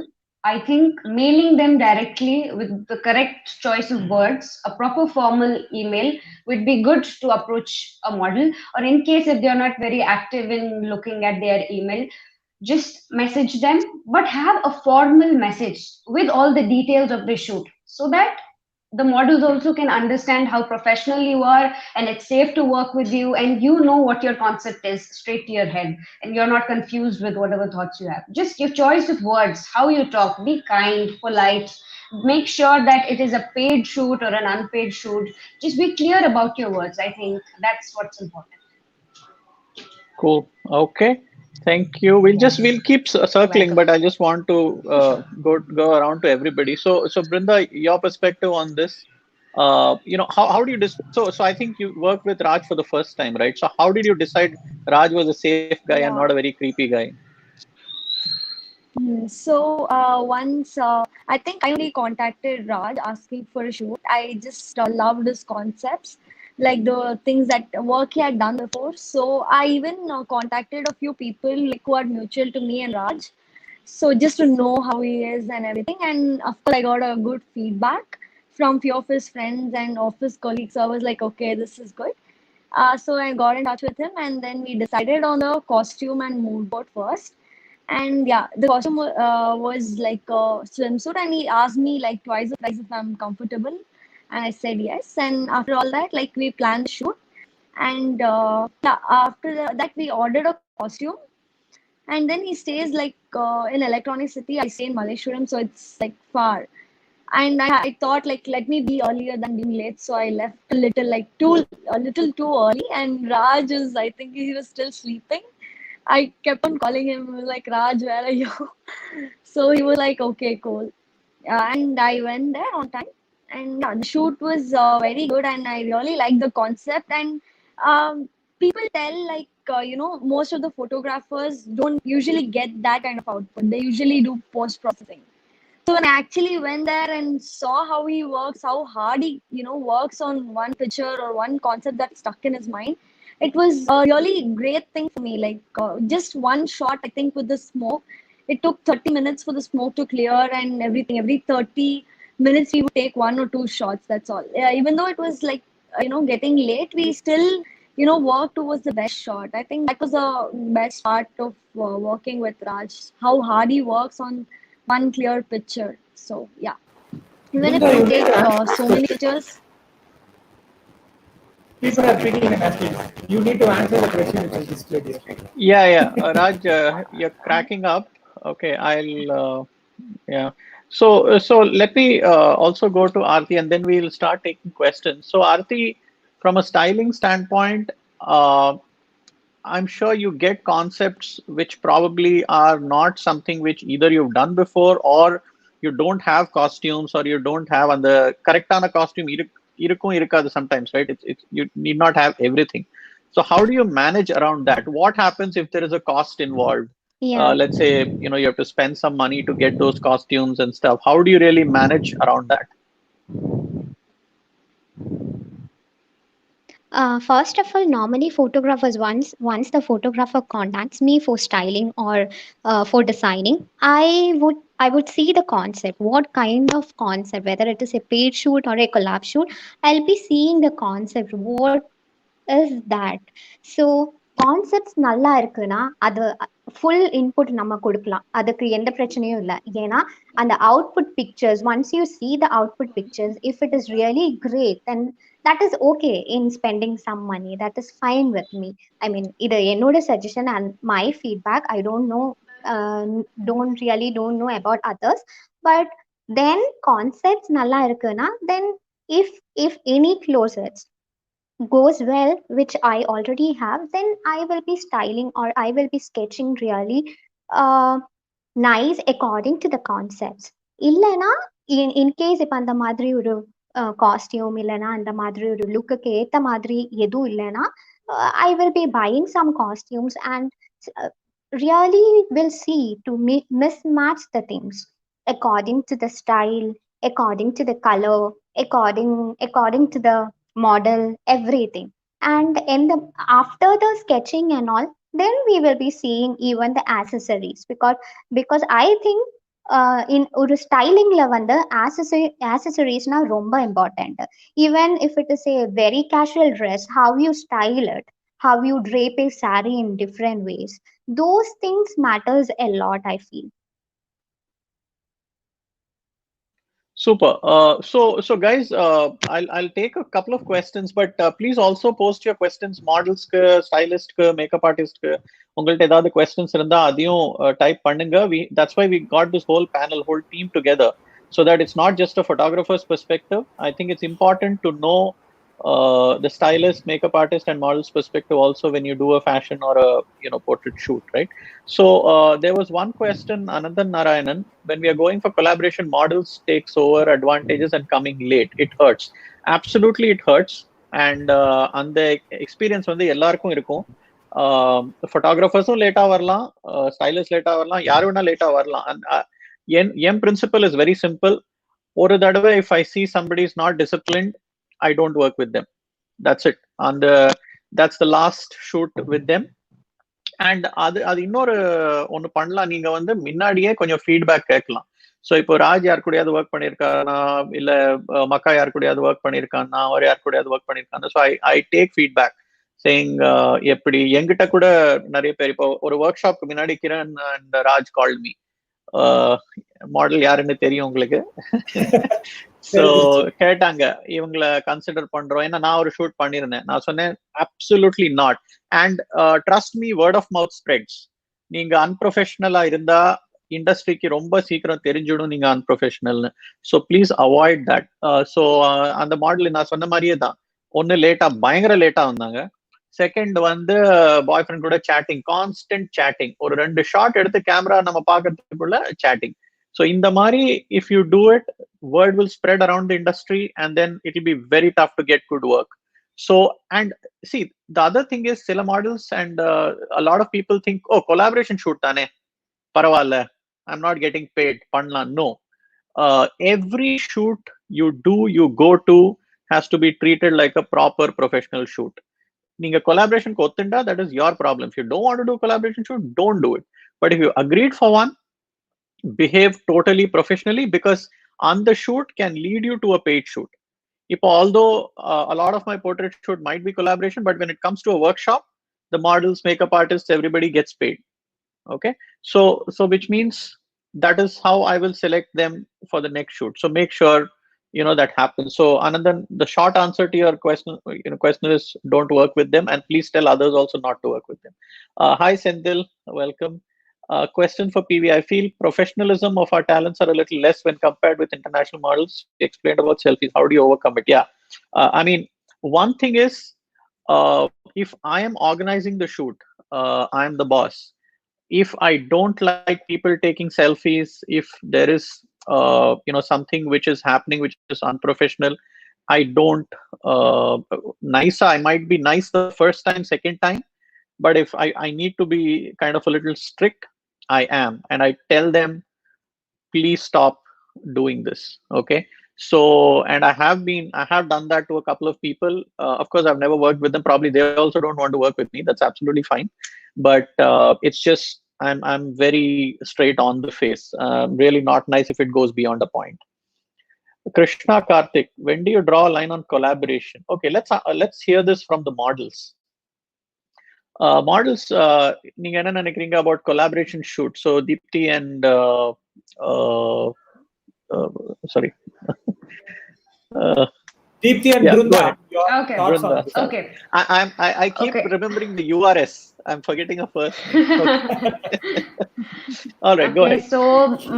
I think mailing them directly with the correct choice of words, a proper formal email would be good to approach a model. Or in case if they are not very active in looking at their email, just message them, but have a formal message with all the details of the shoot, so that the models also can understand how professional you are and it's safe to work with you, and you know what your concept is straight to your head, and you're not confused with whatever thoughts you have. Just your choice of words, how you talk, be kind, polite, make sure that it is a paid shoot or an unpaid shoot. Just be clear about your words. I think that's what's important. Cool. Okay. Thank you. We'll keep circling, but I just want to go around to everybody. So Brinda, your perspective on this? how do you so I think you worked with Raj for the first time, right? So how did you decide Raj was a safe guy and not a very creepy guy? So once I think I only contacted Raj asking for a shoot. I just loved his concepts, like the things that work he had done before. So I even contacted a few people like, who are mutual to me and Raj. So just to know how he is and everything. And of course, I got a good feedback from few of his friends and office colleagues. So I was like, okay, this is good. So I got in touch with him, and then we decided on the costume and mood board first. And yeah, the costume was like a swimsuit, and he asked me like twice the price if I'm comfortable, and I said yes. And after all that, like we planned the shoot, and yeah, after that we ordered a costume, and then he stays like in Electronic City. I stay in Malleshwaram, so it's like far. And I thought like let me be earlier than being late, so I left a little too early. And Raj is, I think he was still sleeping. I kept on calling him. I was like, Raj, where are you? So he was like, okay, cool. And I went there on time. And yeah, the shoot was very good, and I really liked the concept. And people tell like most of the photographers don't usually get that kind of output. They usually do post processing. So when I actually went there and saw how he works, how hard he, works on one picture or one concept that's stuck in his mind, it was a really great thing for me. Like just one shot, I think, with the smoke, it took 30 minutes for the smoke to clear and everything. Every 30 minutes, we would take 1 or 2 shots. That's all. Even though it was like, getting late, we still, work towards the best shot. I think that was the best part of working with Raj, how hard he works on one clear picture. So yeah, even if Vrinda, you you need take to answer so this many question. pictures, People are thinking and asking. You need to answer the question which is displayed here. Yeah. Raj, you're cracking up. Okay, I'll yeah. So let me also go to Aarti, and then we'll start taking questions. So Aarti, from a styling standpoint, I'm sure you get concepts which probably are not something which either you've done before, or you don't have costumes, or you don't have on the correctana costume இருக்கும் இருக்காது sometimes, right? It's you need not have everything. So how do you manage around that? What happens if there is a cost involved? Yeah. Let's say you have to spend some money to get those costumes and stuff. How do you really manage around that? First of all, normally photographers, once the photographer contacts me for styling or for designing, I would see the concept, what kind of concept, whether it is a paid shoot or a collab shoot. I'll be seeing the concept. What is that? So concepts நல்லா இருக்குன்னா அது full input நம்ம கொடுக்கலாம், அதுக்கு எந்த பிரச்சனையும் இல்லை. ஏன்னா அந்த output pictures, once you see the output pictures, if it is really great, then that is okay in spending some money. That is fine with me. I mean, இது என்னோட suggestion and my feedback. I don't know, don't know about others, but then concepts நல்லா இருக்குன்னா, then if any closets goes well, which I already have, then I will be styling or I will be sketching really nice according to the concepts. இல்லைன்னா in case இப்போ அந்த மாதிரி ஒரு costume இல்லைன்னா அந்த மாதிரி ஒரு லுக்குக்கு ஏற்ற மாதிரி எதுவும் இல்லைன்னா, I will be buying some costumes and really will see to mismatch the things according to the style, according to the color, according to the model, everything. And after the sketching and all, then we will be seeing even the accessories, because I think in ஒரு ஸ்டைலிங்ல வந்து accessories ரொம்ப important. Even if it is a very casual dress, how you style it, how you drape a saree in different ways, those things matters a lot, I feel. Super. So guys, I'll take a couple of questions, but please also post your questions. Models ku, stylist ku, makeup artist ku, உங்கள்ட்ட ஏதாவது questions இருந்தா அதையும் type பண்ணுங்க. That's why we got this whole panel, whole team together, so that it's not just a photographer's perspective. I think it's important to know the stylist, makeup artist, and model's perspective also when you do a fashion or a portrait shoot, right? So there was one question, Anandan Narayanan, when we are going for collaboration, models takes over advantages and coming late. It hurts. Absolutely, it hurts. And அந்த experience வந்து எல்லாருக்கும் இருக்கும். ஃபோட்டோகிராஃபர்ஸும் லேட்டா வரலாம், stylist லேட்டா வரலாம், யாரு வேணா லேட்டா வரலாம். என் பிரின்சிபல் இஸ் வெரி சிம்பிள். ஒரு தடவை if I see somebody is not disciplined, I don't work with them. That's it. That's the last shoot with them. And அது இன்னொரு ஒன்று பண்ணலாம். நீங்க வந்து முன்னாடியே கொஞ்சம் ஃபீட்பேக் கேட்கலாம். ஸோ இப்போ ராஜ் யார் கூடயாவது ஒர்க் பண்ணியிருக்கானா, இல்லை மக்கா யார் கூடயாவது ஒர்க் பண்ணியிருக்கானா, அவர் யார் கூடயாவது ஒர்க் பண்ணியிருக்கானா. So I take feedback saying எப்படி எங்கிட்ட கூட நிறைய பேர் இப்போ ஒரு ஒர்க் ஷாப்க்கு முன்னாடி Kiran and Raj called me, model யாருன்னு தெரியும் உங்களுக்கு. ஸோ கேட்டாங்க இவங்களை கன்சிடர் பண்றோம், ஏன்னா நான் ஒரு ஷூட் பண்ணியிருந்தேன். நான் சொன்னேன் absolutely not. And trust me, word of mouth spreads. நீங்க அன்ப்ரொஃபஷனலா இருந்தா இண்டஸ்ட்ரிக்கு ரொம்ப சீக்கிரம் தெரிஞ்சிடும் நீங்க அன்ப்ரொஃபஷனல்னு. So please avoid that. So அந்த மாடல் நான் சொன்ன மாதிரியே தான். ஒன்னு லேட்டா, பயங்கர லேட்டா வந்தாங்க. செகண்ட் வந்து பாய் ஃப்ரெண்ட் கூட சேட்டிங், கான்ஸ்டன்ட் சேட்டிங். ஒரு 2 ஷாட் எடுத்து கேமரா நம்ம பார்க்கறதுக்குள்ள சேட்டிங். ஸோ இந்த மாதிரி if you do it, word will spread around the industry and then it will be very tough to get good work. So, and see, the other thing is sila models and a lot of people think, oh, collaboration shoot tane paravalla, I'm not getting paid, panna. No, every shoot you go to has to be treated like a proper professional shoot. Ninga collaboration ku ottunda, that is your problem. If you don't want to do collaboration shoot, don't do it. But if you agreed for one, behave totally professionally, because on the shoot can lead you to a paid shoot. Although a lot of my portrait shoot might be collaboration, but when it comes to a workshop, the models, makeup artists, everybody gets paid. Okay, so which means that is how I will select them for the next shoot. So make sure that happens. So Anandan, the short answer to your question is don't work with them, and please tell others also not to work with them. Hi Senthil, welcome. Question for PV. I feel professionalism of our talents are a little less when compared with international models. You explained about selfies. How do you overcome it? Yeah. I mean, one thing is, if I am organizing the shoot, I am the boss. If I don't like people taking selfies, if there is, something which is happening which is unprofessional, I don't, I might be nice the first time, second time, but if I need to be kind of a little strict, I am, and I tell them, please stop doing this. Okay. So, and I have done that to a couple of people. Of course, I've never worked with them. Probably they also don't want to work with me. That's absolutely fine. But it's just, I'm very straight on the face. Really not nice if it goes beyond a point. Krishna Karthik, when do you draw a line on collaboration? Okay, let's hear this from the models. Models, நீங்க என்ன நினைக்கிறீங்க about collaboration shoot? So Deepthi and sorry, Deepthi and yeah, Brunda, your Okay. thoughts on Brunda, this? sorry. Okay. I keep Okay. remembering the URS. I'm forgetting a first. All right, go Okay, ahead. so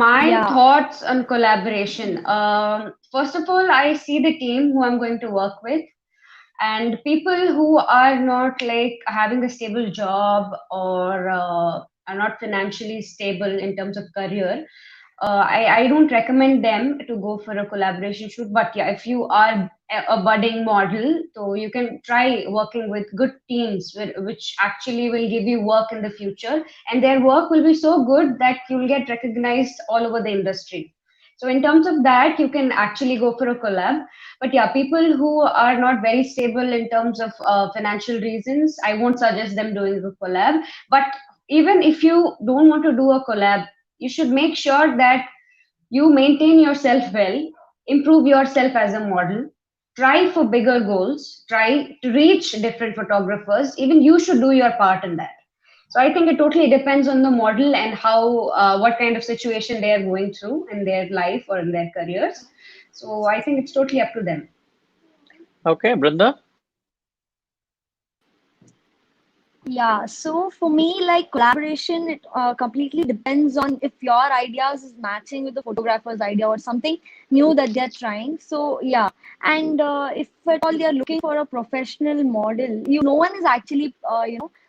my Yeah. thoughts on collaboration. First of all, I see the team who I'm going to work with, and people who are not like having a stable job or are not financially stable in terms of career. I don't recommend them to go for a collaboration shoot. But yeah, if you are a budding model, so you can try working with good teams which actually will give you work in the future, and their work will be so good that you'll get recognized all over the industry. So in terms of that, you can actually go for a collab. But yeah, people who are not very stable in terms of financial reasons, I won't suggest them doing a collab. But even if you don't want to do a collab, you should make sure that you maintain yourself well, improve yourself as a model, try for bigger goals, try to reach different photographers. Even you should do your part in that. So I think it totally depends on the model and how, what kind of situation they are going through in their life or in their careers. So I think it's totally up to them. Okay, Brunda. Yeah, so for me, like collaboration, it completely depends on if your ideas is matching with the photographer's idea or something new that they're trying. So yeah, and if at all they're looking for a professional model, no one is actually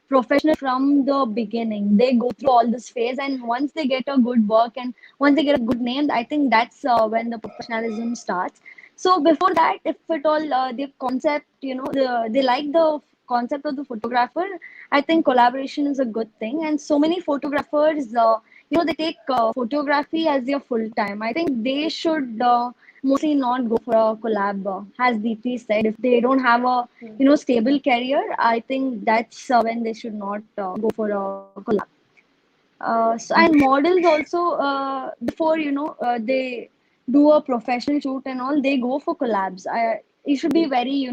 professional from the beginning. They go through all this phase, and once they get a good work and once they get a good name, I think that's when the professionalism starts. So before that, if at all the concept, they like the concept of the photographer, I think collaboration is a good thing. And so many photographers, they take photography as their full time. I think they should mostly not go for a collab, as Deepti said. If they don't have a stable career, I think that's when they should not go for a collab. And models also, before they do a professional shoot and all, they go for collabs. You should be very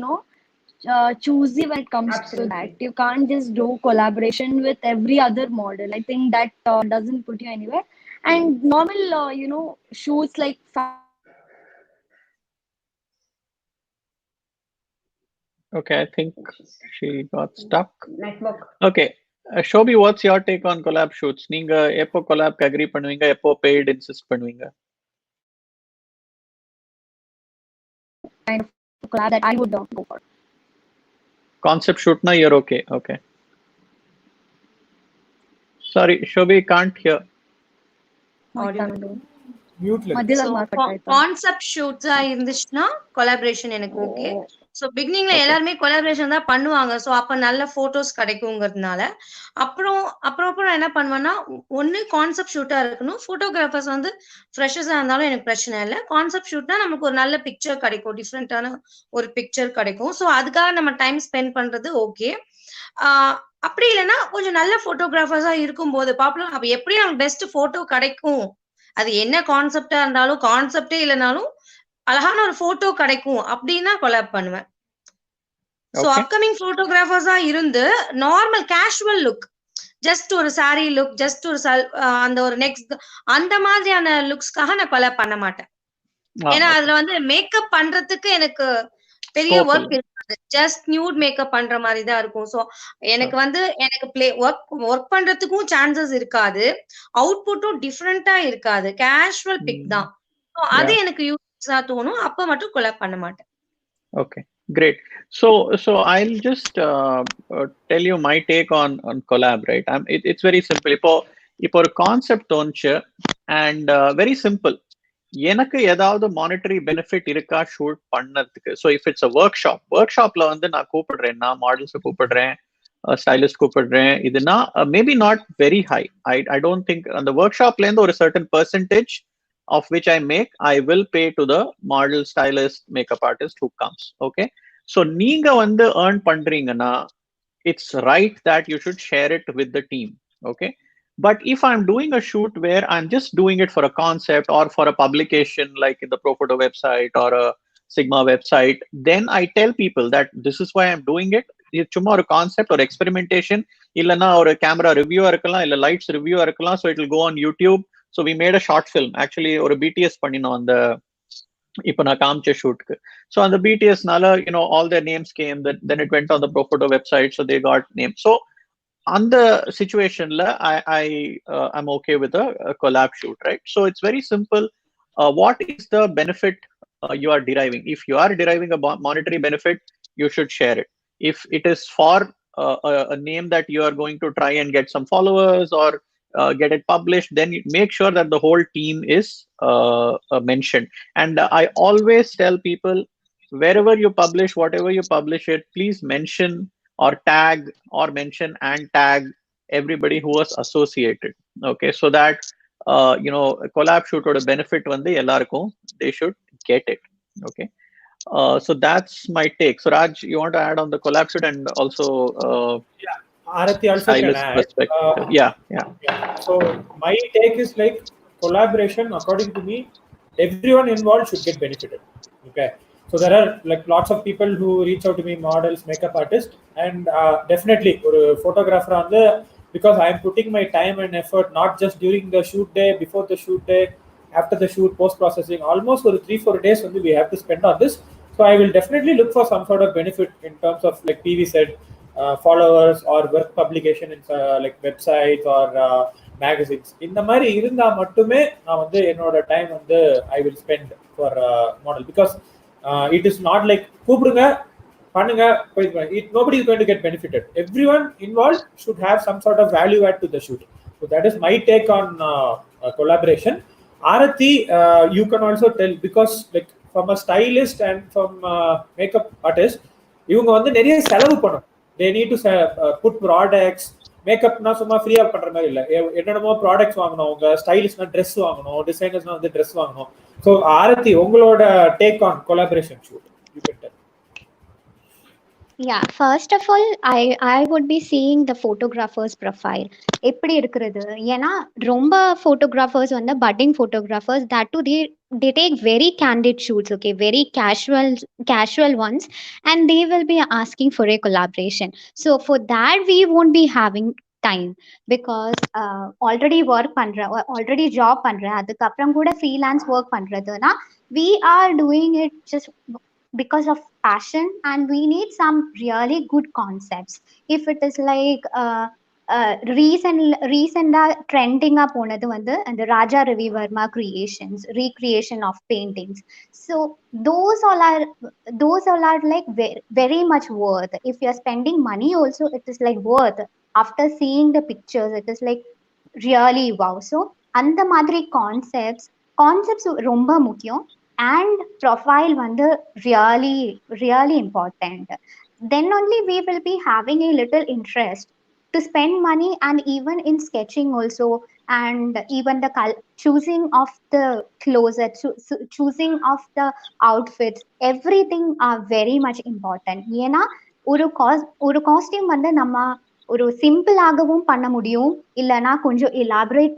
choosy when it comes to that. You can't just do collaboration with every other model. I think that doesn't put you anywhere. And normal shoots like Okay, I think she got stuck. Network. Okay, Shobhi, what's your take on collab shoots? நீங்க எப்போ collab agree பண்ணுவீங்க, எப்போ paid insist பண்ணுவீங்க? kind of collab that I would go for. Concept shoot na you're okay. Okay. Sorry, Shobhi, can't hear. Mute like. மத்தியில So, market ஆயிட்டா. Concept ஷூட்ஸா இருந்துச்சுன்னா collaboration எனக்கு okay. So பிகினிங்ல எல்லாருமே கொலாபரேஷன் தான் பண்ணுவாங்க. ஸோ அப்ப நல்ல போட்டோஸ் கிடைக்குங்கிறதுனால அப்புறம் என்ன பண்ணுவேன்னா, ஒன்னு கான்செப்ட் ஷூட்டா இருக்கணும். போட்டோகிராஃபர்ஸ் வந்து ஃப்ரெஷர்ஸா இருந்தாலும் எனக்கு பிரச்சனை இல்லை. கான்செப்ட் ஷூட்னா நமக்கு ஒரு நல்ல பிக்சர் கிடைக்கும், டிஃப்ரெண்டான ஒரு பிக்சர் கிடைக்கும். ஸோ அதுக்காக நம்ம டைம் ஸ்பெண்ட் பண்றது ஓகே. அப்படி இல்லைன்னா கொஞ்சம் நல்ல போட்டோகிராஃபர்ஸா இருக்கும்போது பாப்புலர், அப்ப எப்படி நமக்கு பெஸ்ட் போட்டோ கிடைக்கும், அது என்ன கான்செப்டா இருந்தாலும், கான்செப்டே இல்லைனாலும் அழகான ஒரு போட்டோ கிடைக்கும் அப்படின்னா கொலாப் பண்ணுவேன். சோ அப்கமிங் போட்டோகிராஃபர்ஸா இருந்து நார்மல் கேஷுவல் லுக், ஜஸ்ட் ஒரு சாரி லுக், ஜஸ்ட் ஒரு அந்த ஒரு நெக்ஸ்ட் அந்த மாதிரியான லுக்ஸ்க்காக நான் கொலாப் பண்ண மாட்டேன். ஏன்னா அதுல வந்து மேக்கப் பண்றதுக்கு எனக்கு பெரிய ஒர்க் இருக்காது. ஜஸ்ட் நியூட் மேக்கப் பண்ற மாதிரி தான் இருக்கும். சோ எனக்கு ஒர்க் பண்றதுக்கும் சான்சஸ் இருக்காது. அவுட்புட்டும் டிஃபரெண்டா இருக்காது. கேஷுவல் பிக் தான். சோ அது எனக்கு யூஸா தோணும். அப்ப மட்டும் கொலாப் பண்ண மாட்டேன். Okay, great. So I'll just tell you my take on collab, right? It's very simple. இப்போ ஒரு கான்செப்ட் தோணுச்சு and very simple. எனக்கு ஏதாவது மானிட்டரி பெனிஃபிட் இருக்கா ஷூட் பண்ணதுக்கு? ஸோ இஃப் இட்ஸ் அ ஒர்க்ஷாப்ல வந்து நான் கூப்பிடுறேன்னா, மாடல்ஸை கூப்பிடுறேன், ஸ்டைலிஸ்ட் கூப்பிடுறேன், இதுனா maybe not very high. I don't think அந்த ஒர்க்ஷாப்ல இருந்து ஒரு certain percentage of which I make, I will pay to the model, stylist, makeup artist who comes. Okay, so நீங்க வந்து earn பண்றீங்கன்னா it's right that you should share it with the team. Okay, but if I'm doing a shoot where I'm just doing it for a concept or for a publication like in the Profoto website or a Sigma website, then I tell people that this is why I'm doing it. இது சும்மா ஒரு concept, ஒரு experimentation, இல்லைன்னா ஒரு camera ரிவ்யூவா இருக்கலாம், இல்ல lights ரிவ்யூவா இருக்கலாம். So it will go on YouTube. So we made a short film. Actually, ஒரு BTS பண்ணினோம் அந்த இப்போ நான் காமிச்ச ஷூட்க்கு. So on the BTS நால, all their names came. Then it went on the Profoto website, so they got names. So on the situationல I'm okay with a collab shoot, right? So it's very simple. What is the benefit you are deriving? If you are deriving a monetary benefit, you should share it. If it is for a name that you are going to try and get some followers or get it published, then you make sure that the whole team is mentioned. And I always tell people, wherever you publish, whatever you publish it, please mention or tag or mention and tag everybody who was associated. Okay, so that collab shoot or benefit vande ellarkum, they should get it. Okay, so that's my take. So Raj, you want to add on the collab shoot and also yeah, Arathi also can add. Yeah. So my take is like collaboration, according to me, everyone involved should get benefited. Okay, so there are like lots of people who reach out to me, models, makeup artists, and definitely or photographer on the, because I am putting my time and effort not just during the shoot day, before the shoot day, after the shoot, post processing, almost for 3-4 days only we have to spend on this. So I will definitely look for some sort of benefit in terms of, like PV said, followers or work publication in like websites or magazines. இந்த மாதிரி இருந்தா மட்டுமே நான் வந்து என்னோட time வந்து I will spend for model, because it is not like கூப்பிடுங்க பண்ணுங்க nobody is going to get benefited. Everyone involved should have some sort of value add to the shoot. So that is my take on collaboration. Arathi, you can also tell, because like from a stylist and from makeup artist, இவங்க வந்து நிறைய செலவு பண்ணணும். They need to put products. மேக்கப்னா சும்மா ஃப்ரீயா பண்ற மாதிரி இல்ல, என்னென்னமோ ப்ராடக்ட்ஸ் வாங்கணும், உங்க ஸ்டைலிஷ்னா ட்ரெஸ் வாங்கணும், டிசைனர்ஸ்னா வந்து ட்ரெஸ் வாங்கணும். ஸோ ஆரத்தி, உங்களோட take on collaboration shoot you can tell. Yeah, first of all, I would be seeing the photographer's profile. எப்படி இருக்கிறது, ஏன்னா ரொம்ப photographers வந்து budding photographers, that too they take very candid shoots, okay, very casual ones, and they will be asking for a collaboration. So for that we won't be having time, because already work பண்ற, already job பண்ற, அதுக்கு அப்புறம் கூட freelance work பண்றதுனா we are doing it just because of passion, and we need some really good concepts. If it is like recent trending up ponadu vandu and Raja Ravi Verma creations, recreation of paintings, so those all are like very much worth. If you are spending money also, it is like worth. After seeing the pictures, it is like really wow. So அந்த மாதிரி concepts ரொம்ப முக்கியம், and profile வந்து really important. Then only we will be having a little interest to spend money, and even in sketching also, and even the choosing of the clothes, choosing of the outfits, everything are very much important. ஏன்னா ஒரு costume வந்து நம்ம ஒரு simple ஆகவும் பண்ண முடியும், இல்லைன்னா கொஞ்சம் எலாபரேட்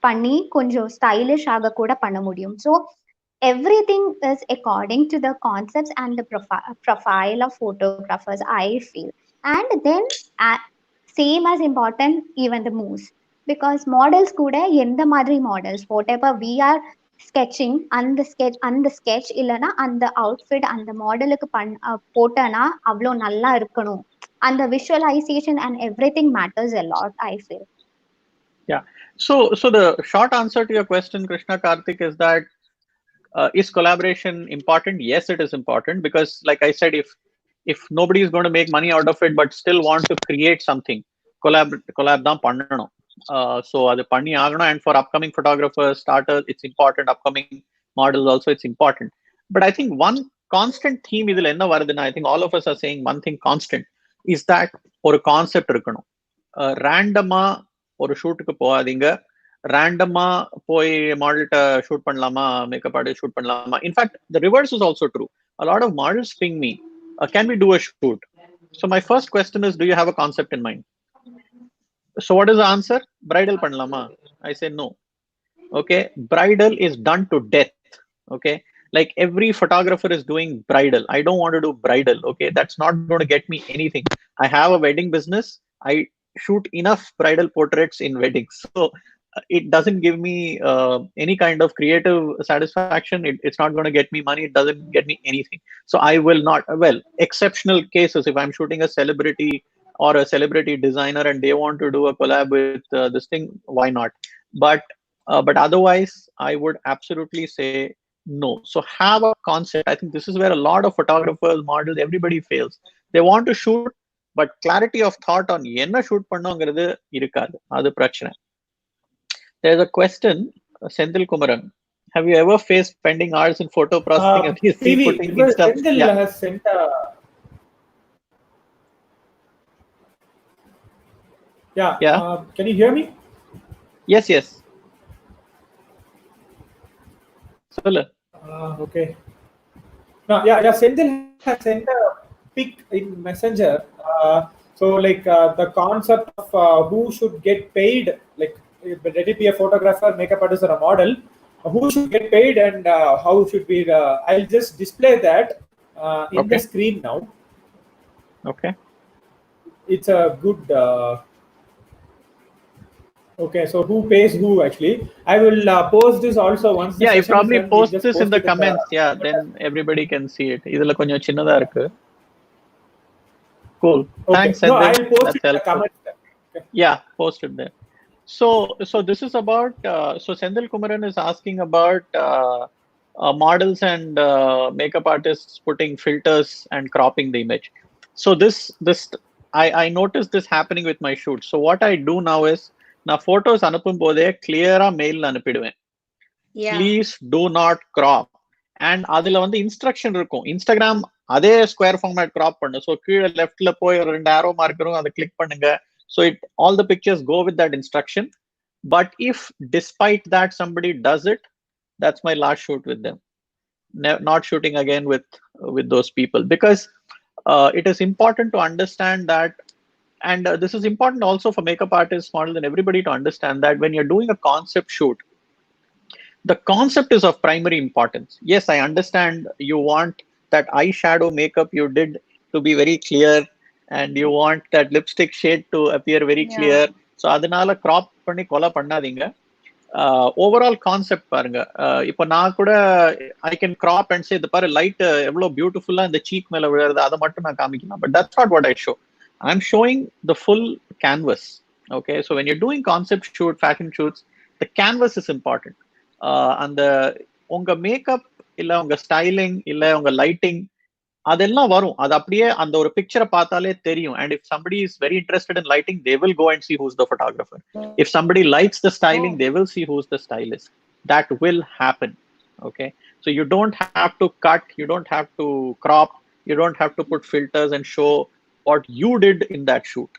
பண்ணி கொஞ்சம் ஸ்டைலிஷ் ஆக கூட பண்ண முடியும். So everything is according to the concepts and the profile of photographers, I feel. And then same as important, even the moves, because models kuda endha madri models, whatever we are sketching, and the sketch illana and the outfit and the model ku potana avlo nalla irukano, and the visualization and everything matters a lot, I feel. Yeah, so the short answer to your question, Krishna Karthik, is that is collaboration important? Yes, it is important, because like I said, if nobody is going to make money out of it but still want to create something, collab தான் பண்ணணும். So அது பண்ணி ஆகணும். And for upcoming photographers, starters, it's important. Upcoming models also, it's important. But I think one constant theme இதுல என்ன வருதுன்னா, I think all of us are saying one thing constant is that ஒரு concept இருக்கணும். ரேண்டமா ஒரு ஷூட்டுக்கு போகாதீங்க, ரேண்டமா போய் மாடல்கிட்ட ஷூட் பண்ணலாமா, மேக்கப் ஆர்டிஸ்ட் ஷூட் பண்ணலாமா. In fact the reverse is also true. A lot of models ping me, can we do a shoot? So my first question is, do you have a concept in mind? So what is the answer? Bridal பண்ணலாமா? I say no. Okay, bridal is done to death. Okay, like every photographer is doing bridal. I don't want to do bridal. Okay, that's not going to get me anything. I have a wedding business. I shoot enough bridal portraits in weddings, so it doesn't give me any kind of creative satisfaction. It's not going to get me money. It doesn't get me anything. So I will not, well, exceptional cases, if I'm shooting a celebrity or a celebrity designer and they want to do a collab with this thing, why not? But otherwise I would absolutely say no. So have a concept. I think this is where a lot of photographers, models, everybody fails. They want to shoot, but clarity of thought on என்ன shoot பண்ணுங்கிறது இருக்காது. அது பிரச்சனை. There's a question, Senthil Kumaran. Have you ever faced pending hours in photo processing and putting in stuff? Senthil has sent a... Yeah. Can you hear me? Yes. Solla. Okay. No, yeah. Senthil has sent a pic in Messenger. So like the concept of who should get paid, like let it be a photographer, makeup artist, or a model, who should get paid and how should be I'll just display that in the screen now. Okay, it's a good okay, so who pays who actually. I will post this also once. Yeah, you probably post this in the comments. Yeah, then everybody can see it. Idhula konjam chinnada irukku. Cool. Okay. Thanks, No, Senthil. I'll post That's it in the helpful. comments. Okay. Yeah, post it there. So this is about, so Senthil Kumaran is asking about models and makeup artists putting filters and cropping the image. So I noticed this happening with my shoot. So what I do now is, நான் photos அனுப்பும் போதே clear-ஆ mail அனுப்பிடுவேன். Yeah. Please do not crop. And அதுல வந்து instruction இருக்கும். Instagram அதே square format crop பண்ணு. So கீழே leftல போய் ஒரு 2 arrow mark இருக்கும், அதை click பண்ணுங்க. So all the pictures go with that instruction. But if despite that somebody does it, that's my last shoot with them. Not shooting again with those people, because it is important to understand that, and this is important also for makeup artists, models, and everybody to understand that when you're doing a concept shoot, the concept is of primary importance. Yes, I understand you want that eyeshadow makeup you did to be very clear, and you want that lipstick shade to appear very clear. So அதனால crop பண்ணி கொலை பண்ணாதீங்க. Overall concept பாருங்க. இப்போ நான் கூட I can crop and say the பாரு light எவ்வளவு பியூட்டிஃபுல்லா இந்த cheek மேல விழுறது, அதை மட்டும் நான் காமிக்கலாம். But that's not what I show. I'm showing the full canvas. Okay, so when you're doing concept shoot, fashion shoots, the canvas is important. அந்த உங்க மேக்கப் இல்ல உங்க ஸ்டைலிங் இல்ல உங்க லைட்டிங் அதெல்லாம் வரும். அது அப்படியே அந்த ஒரு பிக்சரை பார்த்தாலே தெரியும். And if somebody is very interested in lighting, they will go and see who's the photographer. If somebody likes the styling, they will see who's the stylist. That will happen. Okay, so you don't have to cut, you don't have to crop, you don't have to put filters and show what you did in that shoot.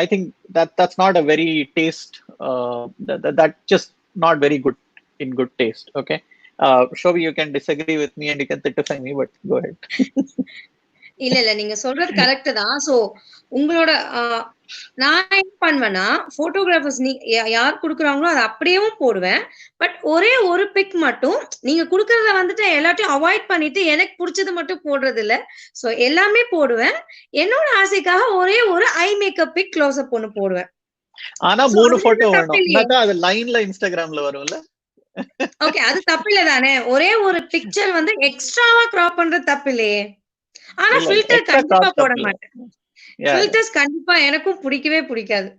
I think that's not a very taste, that just not very good, in good taste. Okay, Shobi, you can disagree with me and you can criticize me, but go ahead. இல்ல நீங்க சொல்றது correct தான். So உங்களோட நான் என்ன பண்ணுவேன்னா, photographers யார் குடுக்குறாங்களோ அதை அப்படியேவும் போடுவேன். பட் ஒரே ஒரு பிக் மட்டும் நீங்க குடுக்கறத வந்துட்டு எல்லாத்தையும் அவாய்ட் பண்ணிட்டு எனக்கு பிடிச்சது மட்டும் போடுறது இல்ல. சோ எல்லாமே போடுவேன். என்னோட ஆசைக்காக ஒரே ஒரு eye makeup pic close up ஒன்னு போடுவேன். ஆனா 3 போட்டோ வேணும். என்னடா அது லைன்ல இன்ஸ்டாகிராம்ல வரும்ல. ஓகே, அது தப்பில்ல தானே. ஒரே ஒரு பிக்சர் வந்து எக்ஸ்ட்ராவா கிராப் பண்றது தப்பில்லையே. ஆனா ஃபில்டர் கண்டிப்பா போட மாட்டேன். ஃபில்டர்ஸ் கண்டிப்பா எனக்கும் பிடிக்கவே பிடிக்காது.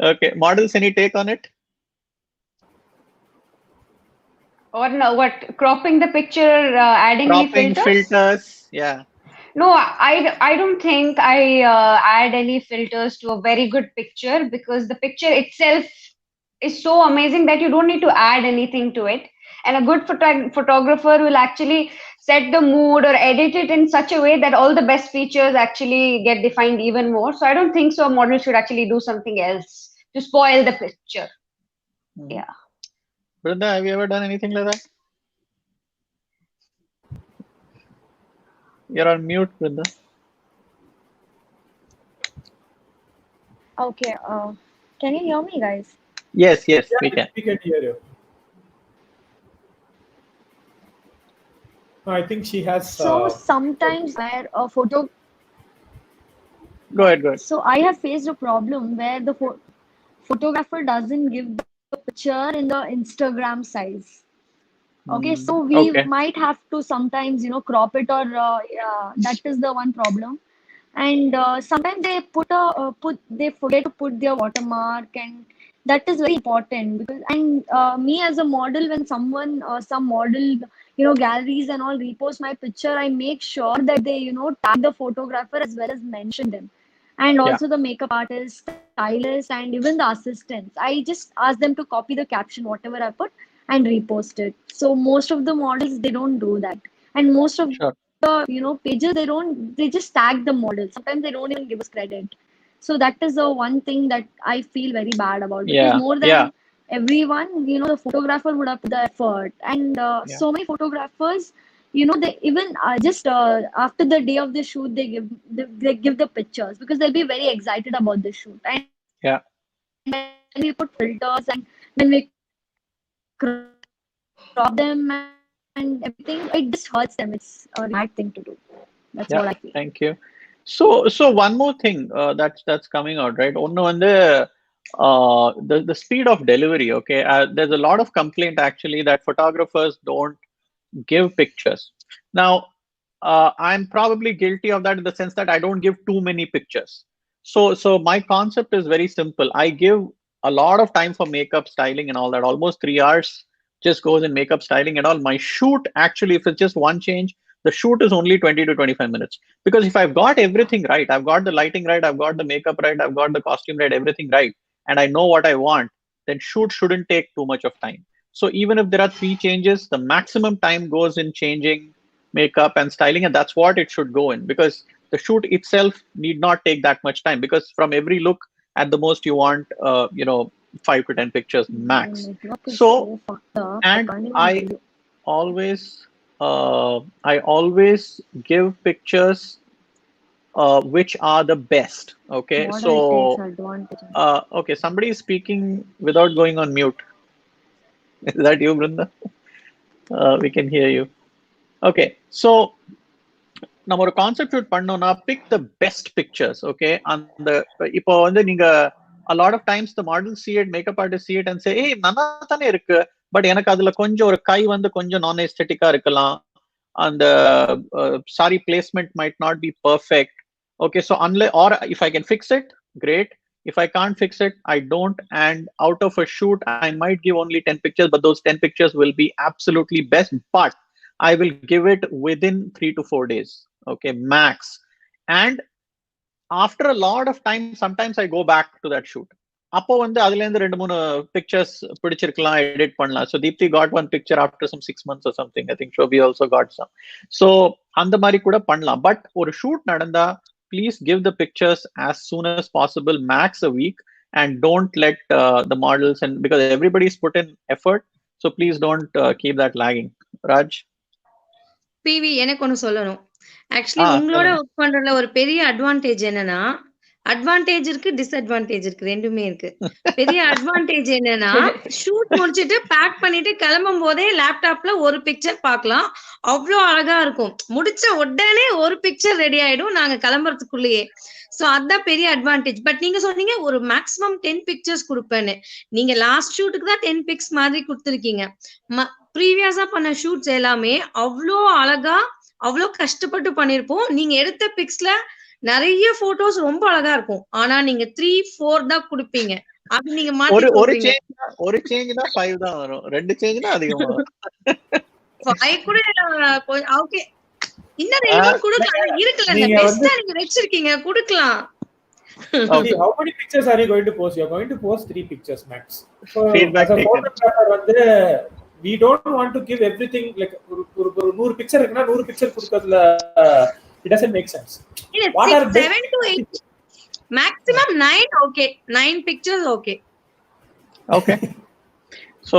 Okay, models, any take on it? Or no, what, cropping the picture, adding cropping any filters? Yeah. No, I don't think I add any filters to a very good picture, because the picture itself is so amazing that you don't need to add anything to it. And a good photographer will actually set the mood or edit it in such a way that all the best features actually get defined even more. So I don't think so a model should actually do something else to spoil the picture. Yeah. Brinda, have you ever done anything like that? You're on mute, Brinda. Okay, can you hear me, guys? Yes, Yeah, we can. We can hear you. I think she has. So sometimes where a photo. Go ahead. So I have faced a problem where the photographer doesn't give the picture in the Instagram size. Okay, so we might have to sometimes, crop it, or that is the one problem. And sometimes they they forget to put their watermark, and that is very important. Because me as a model, when someone some model galleries and all repost my picture, I make sure that they tag the photographer as well as mention them, and also the makeup artist, stylist, and even the assistants. I just ask them to copy the caption whatever I put and repost it. So most of the models, they don't do that, and most of the pages, they just tag the model. Sometimes they don't even give us credit. So that is the one thing that I feel very bad about, because more than everyone, the photographer would have put the effort. And so many photographers, they even just after the day of the shoot, they give the pictures, because they'll be very excited about the shoot. And when we put filters and when we crop them and everything, it just hurts them. It's a bad thing to do. That's what I feel. Thank you. So one more thing that's coming out, right? The speed of delivery. Okay, there's a lot of complaint actually that photographers don't give pictures. Now, I'm probably guilty of that in the sense that I don't give too many pictures. So my concept is very simple. I give a lot of time for makeup, styling, and all that. Almost 3 hours just goes in makeup, styling, and all. My shoot, actually, if it's just one change, the shoot is only 20 to 25 minutes. Because if I've got everything right, I've got the lighting right, I've got the makeup right, I've got the costume right, everything right, and I know what I want, then shoot shouldn't take too much of time. So even if there are 3 changes, the maximum time goes in changing makeup and styling, and that's what it should go in, because the shoot itself need not take that much time, because from every look, at the most you want 5 to 10 pictures max. So, and I always give pictures which are the best. Okay, so okay, somebody is speaking without going on mute. Is that you, Brinda? We can hear you. Okay, so நம்ம ஒரு concept shoot பண்ணோம்னா pick the best pictures. Okay, அந்த இப்போ வந்து நீங்க a lot of times the models see it, makeup artists see it and say, hey, நல்லா தானே இருக்கு, பட் எனக்கு அதுல கொஞ்சம் ஒரு கை வந்து கொஞ்சம் நான் எஸ்தெட்டிக்கா இருக்கலாம், அந்த saree placement might not be perfect. Okay, so unless, or if I can fix it, great. If I can't fix it, I don't. And out of a shoot, I might give only 10 pictures, but those 10 pictures will be absolutely best. But I will give it within 3 to 4 days. Okay, max. And after a lot of time, sometimes I go back to that shoot. அப்போ வந்து அதுல இருந்து 2-3 pictures பிடிச்சிருக்கலாம், edit பண்ணலாம். So Deepthi got one picture after some 6 months or something. I think Shobhi also got some. So அந்த மாதிரி கூட பண்ணலாம். But ஒரு shoot நடந்தா, please give the pictures as soon as possible, max a week, and don't let the models, and because everybody's put in effort, so please don't keep that lagging. Raj? பிவி எனக்கு ஒண்ணு சொல்லணும். Actually உங்களோட work பண்றதுல ஒரு பெரிய advantage என்னன்னா, advantage இருக்கு, டிஸ்அட்வான்டேஜ் இருக்கு, ரெண்டுமே இருக்கு. பெரிய அட்வான்டேஜ் என்னன்னா, ஷூட் முடிச்சிட்டு பேக் பண்ணிட்டு கிளம்பும் போதே லேப்டாப்ல ஒரு பிக்சர் பார்க்கலாம், அவ்வளோ அழகா இருக்கும். முடிச்ச உடனே ஒரு பிக்சர் ரெடி ஆயிடும் நாங்க கிளம்புறதுக்குள்ளேயே. சோ அதான் பெரிய அட்வான்டேஜ். பட் நீங்க சொன்னீங்க ஒரு மேக்ஸிமம் 10 பிக்சர்ஸ் கொடுப்பேன்னு. நீங்க லாஸ்ட் ஷூட்டுக்கு தான் 10 பிக்ஸ் மாதிரி கொடுத்துருக்கீங்க. ப்ரீவியஸா பண்ண ஷூட்ஸ் எல்லாமே அவ்வளோ அழகா, அவ்வளோ கஷ்டப்பட்டு பண்ணிருப்போம். நீங்க எடுத்த பிக்ஸ்ல நிறைய போட்டோஸ் ரொம்ப அழகா இருக்கும், ஆனா நீங்க 3-4 தான் கொடுப்பீங்க. அது நீங்க ஒரு சேஞ்ச்னா 5 தான் வரும், 2 சேஞ்ச்னா அதிகமா வரும். 5 கூட ஓகே, இன்னும் ரெண்டு கொடுக்கலாம் இருக்குல்ல, பெஸ்டா நீங்க வெச்சிருக்கீங்க, கொடுக்கலாம். Okay. How many pictures are you going to post? You are going to post 3 pictures max. So as a photographer வந்து we don't want to give everything, like ஒரு 100 picture இருக்குனா 100 picture கொடுக்கிறதுல it doesn't make sense. What are 7 to 8 maximum 9? Okay, 9 pictures. Okay. So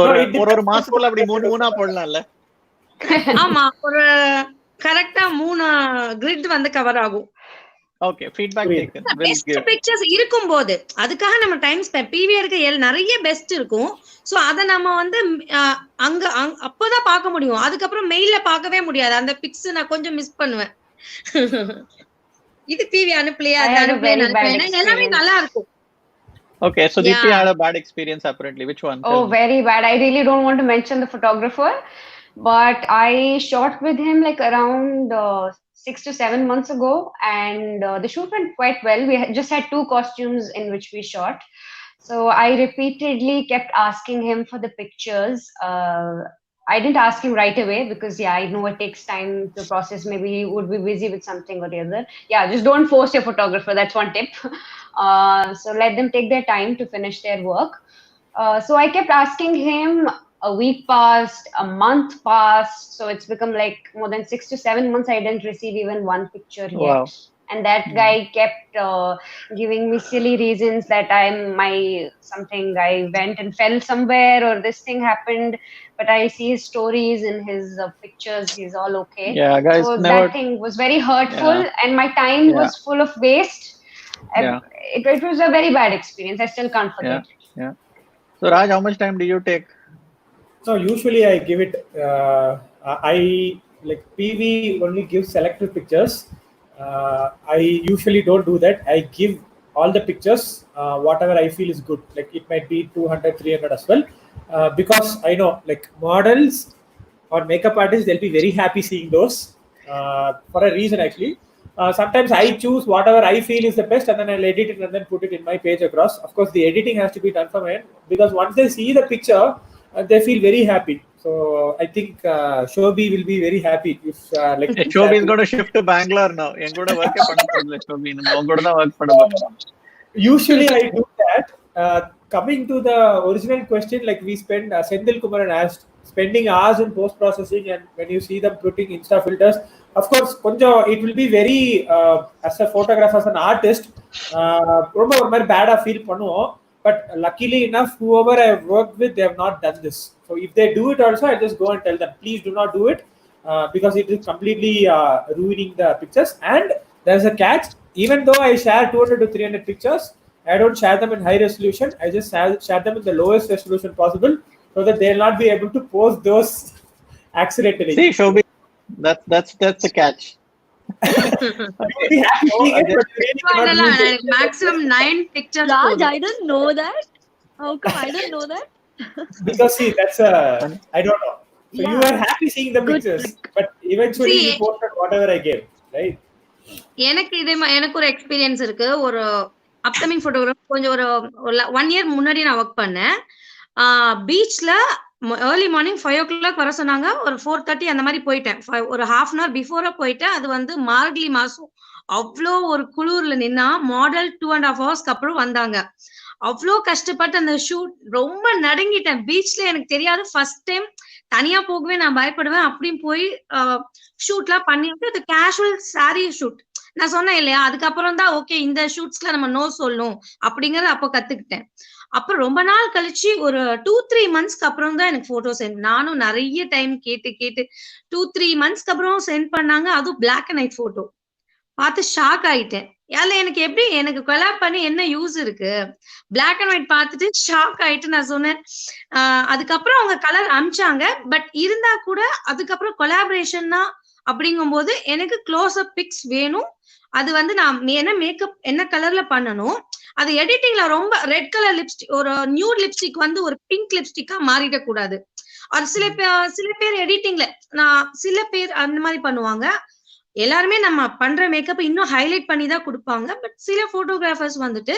ஒரு மாசத்துல அப்படி 3 போடலாம்ல. ஆமா, ஒரு கரெக்ட்டா 3 grid வந்து கவர் ஆகும். Okay, feedback taken. Best pictures இருக்கும்போது அதுக்காக நம்ம டைம் ஸ்பெண்ட், பிவிஆருக்கு நிறைய பெஸ்ட் இருக்கும். சோ அத நம்ம வந்து அங்க அப்பதான் பார்க்க முடியும், அதுக்கப்புறம் மெயில்ல பார்க்கவே முடியாது. அந்த பிக்ஸ் நான் கொஞ்சம் மிஸ் பண்ணுவேன். இது பிவி அனுப்பலையா, அது அனுப்பலையா, எல்லாமே நல்லா இருக்கும். Okay, so Deepthi had a bad experience apparently. Which one? Oh, very bad. I really don't want to mention the photographer, but I shot with him like around 6 to 7 months ago, and the shoot went quite well. We just had 2 costumes in which we shot. So I repeatedly kept asking him for the pictures. I didn't ask him right away because I know it takes time to process. Maybe he would be busy with something or the other. Just don't force your photographer. That's one tip. So let them take their time to finish their work. So I kept asking him. A week passed, a month passed, so it's become like more than 6 to 7 months I didn't receive even one picture yet. Wow. And that guy kept giving me silly reasons that I went and fell somewhere, or this thing happened, but I see his stories and his pictures, he's all okay. Yeah, guys, so that thing was very hurtful, and my time was full of waste. It was a very bad experience. I still can't forget it. So Raj, how much time do you take? So usually I give it, I like PV only gives selected pictures. I usually don't do that. I give all the pictures, whatever I feel is good. Like it might be 200, 300 as well. Because I know like models or makeup artists, they'll be very happy seeing those. for a reason actually. Sometimes I choose whatever I feel is the best and then I'll edit it and then put it in my page across. Of course, the editing has to be done from end because once they see the picture, they feel very happy. So I think Shobhi will be very happy if Shobhi is going to shift to Bangalore now. Engoda work panna Shobhi engoda da work panna. Usually I do that. Coming to the original question, like we spend Sendil Kumaran asked, spending hours in post processing, and when you see them putting Insta filters, of course it will be very as a photographer, as an artist ரொம்ப ஒரு மாதிரி பேடா feel பண்ணுவோம். But luckily enough, whoever I've worked with, they have not done this. So if they do it also, I just go and tell them, please do not do it because it is completely ruining the pictures. And there's a catch. Even though I share 200 to 300 pictures, I don't share them in high resolution. I just share them in the lowest resolution possible so that they'll not be able to post those accidentally. See, Shobhi, that's the catch. Maximum 9 pictures. Raj, I didn't know that. How come I didn't know that? Because see, that's I don't know. So you are happy seeing the pictures, but eventually you posted whatever I gave, right? எனக்கு ஒரு experience இருக்கு. ஒரு upcoming photographer கொஞ்சம் ஒரு 1 year முன்னாடி நான் work பண்ணேன். பீச்ல ஏர்லி மார்னிங் 5 o'clock வர சொன்னாங்க. ஒரு 4:30 அந்த மாதிரி போயிட்டேன். ஒரு half an hour பிஃபோரா போயிட்டேன். அது வந்து மார்கழி மாசம். அவ்வளோ ஒரு குளூர்ல நின்னா மாடல் 2.5 hours அப்புறம் வந்தாங்க. அவ்வளோ கஷ்டப்பட்டு அந்த ஷூட் ரொம்ப நடுங்கிட்டேன். பீச்ல எனக்கு தெரியாது, ஃபர்ஸ்ட் டைம் தனியா போகவே நான் பயப்படுவேன். அப்படியும் போய் ஷூட்லாம் பண்ணிட்டு அது கேஷுவல் சாரி ஷூட். நான் சொன்னேன் இல்லையா, அதுக்கப்புறம் தான் ஓகே இந்த ஷூட்ஸ்ல நம்ம நோ சொல்லணும் அப்படிங்கறத அப்போ கத்துக்கிட்டேன். அப்புறம் ரொம்ப நாள் கழிச்சு ஒரு 2-3 monthsக்கு அப்புறம் தான் எனக்கு போட்டோ சென்ட். நானும் நிறைய டைம் கேட்டு 2-3 monthsக்கு அப்புறம் சென்ட் பண்ணாங்க. அதுவும் பிளாக் அண்ட் ஒயிட் போட்டோ பார்த்து ஷாக் ஆயிட்டேன். எனக்கு எப்படி எனக்கு கொலாப் பண்ணி என்ன யூஸ் இருக்கு? பிளாக் அண்ட் ஒயிட் பார்த்துட்டு ஷாக் ஆயிட்டு நான் சொன்னேன். அதுக்கப்புறம் அவங்க கலர் அமிச்சாங்க. பட் இருந்தா கூட அதுக்கப்புறம் கொலாபரேஷன்னா அப்படிங்கும் போது எனக்கு க்ளோஸ் அப் பிக்ஸ் வேணும். அது வந்து நான் என்ன மேக்கப் என்ன கலர்ல பண்ணணும், அது எடிட்டிங்ல ரொம்ப ரெட் கலர் லிப்ஸ்டிக் ஒரு நியூட் லிப்ஸ்டிக் வந்து ஒரு பிங்க் லிப்ஸ்டிக்கா மாறிட கூடாது. ஒரு சில பேர் எடிட்டிங்ல சில பேர் அந்த மாதிரி பண்ணுவாங்க. எல்லாருமே நம்ம பண்ற மேக்கப் இன்னும் ஹைலைட் பண்ணி தான் கொடுப்பாங்க. பட் சில போட்டோகிராஃபர்ஸ் வந்துட்டு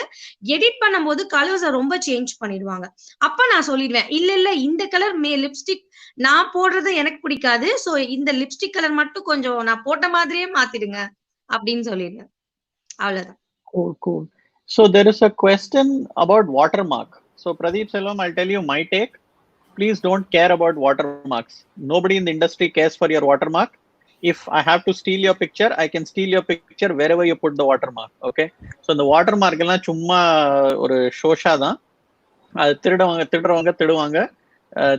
எடிட் பண்ணும்போது கலர்ஸை ரொம்ப சேஞ்ச் பண்ணிடுவாங்க. அப்ப நான் சொல்லிடுவேன், இல்ல இந்த கலர் லிப்ஸ்டிக் நான் போடுறது எனக்கு பிடிக்காது, சோ இந்த லிப்ஸ்டிக் கலர் மட்டும் கொஞ்சம் நான் போட்ட மாதிரியே மாத்திடுங்க அப்படின்னு சொல்லிடுவேன். அவ்வளவுதான். Cool. So there is a question about watermark. So Pradeep Selvam, I'll tell you my take. Please don't care about watermarks. Nobody in the industry cares for your watermark. If I have to steal your picture, I can steal your picture wherever you put the watermark. Okay. So the watermark எல்லாம் சும்மா ஒரு ஷோஷா தான். அது திருடுவாங்க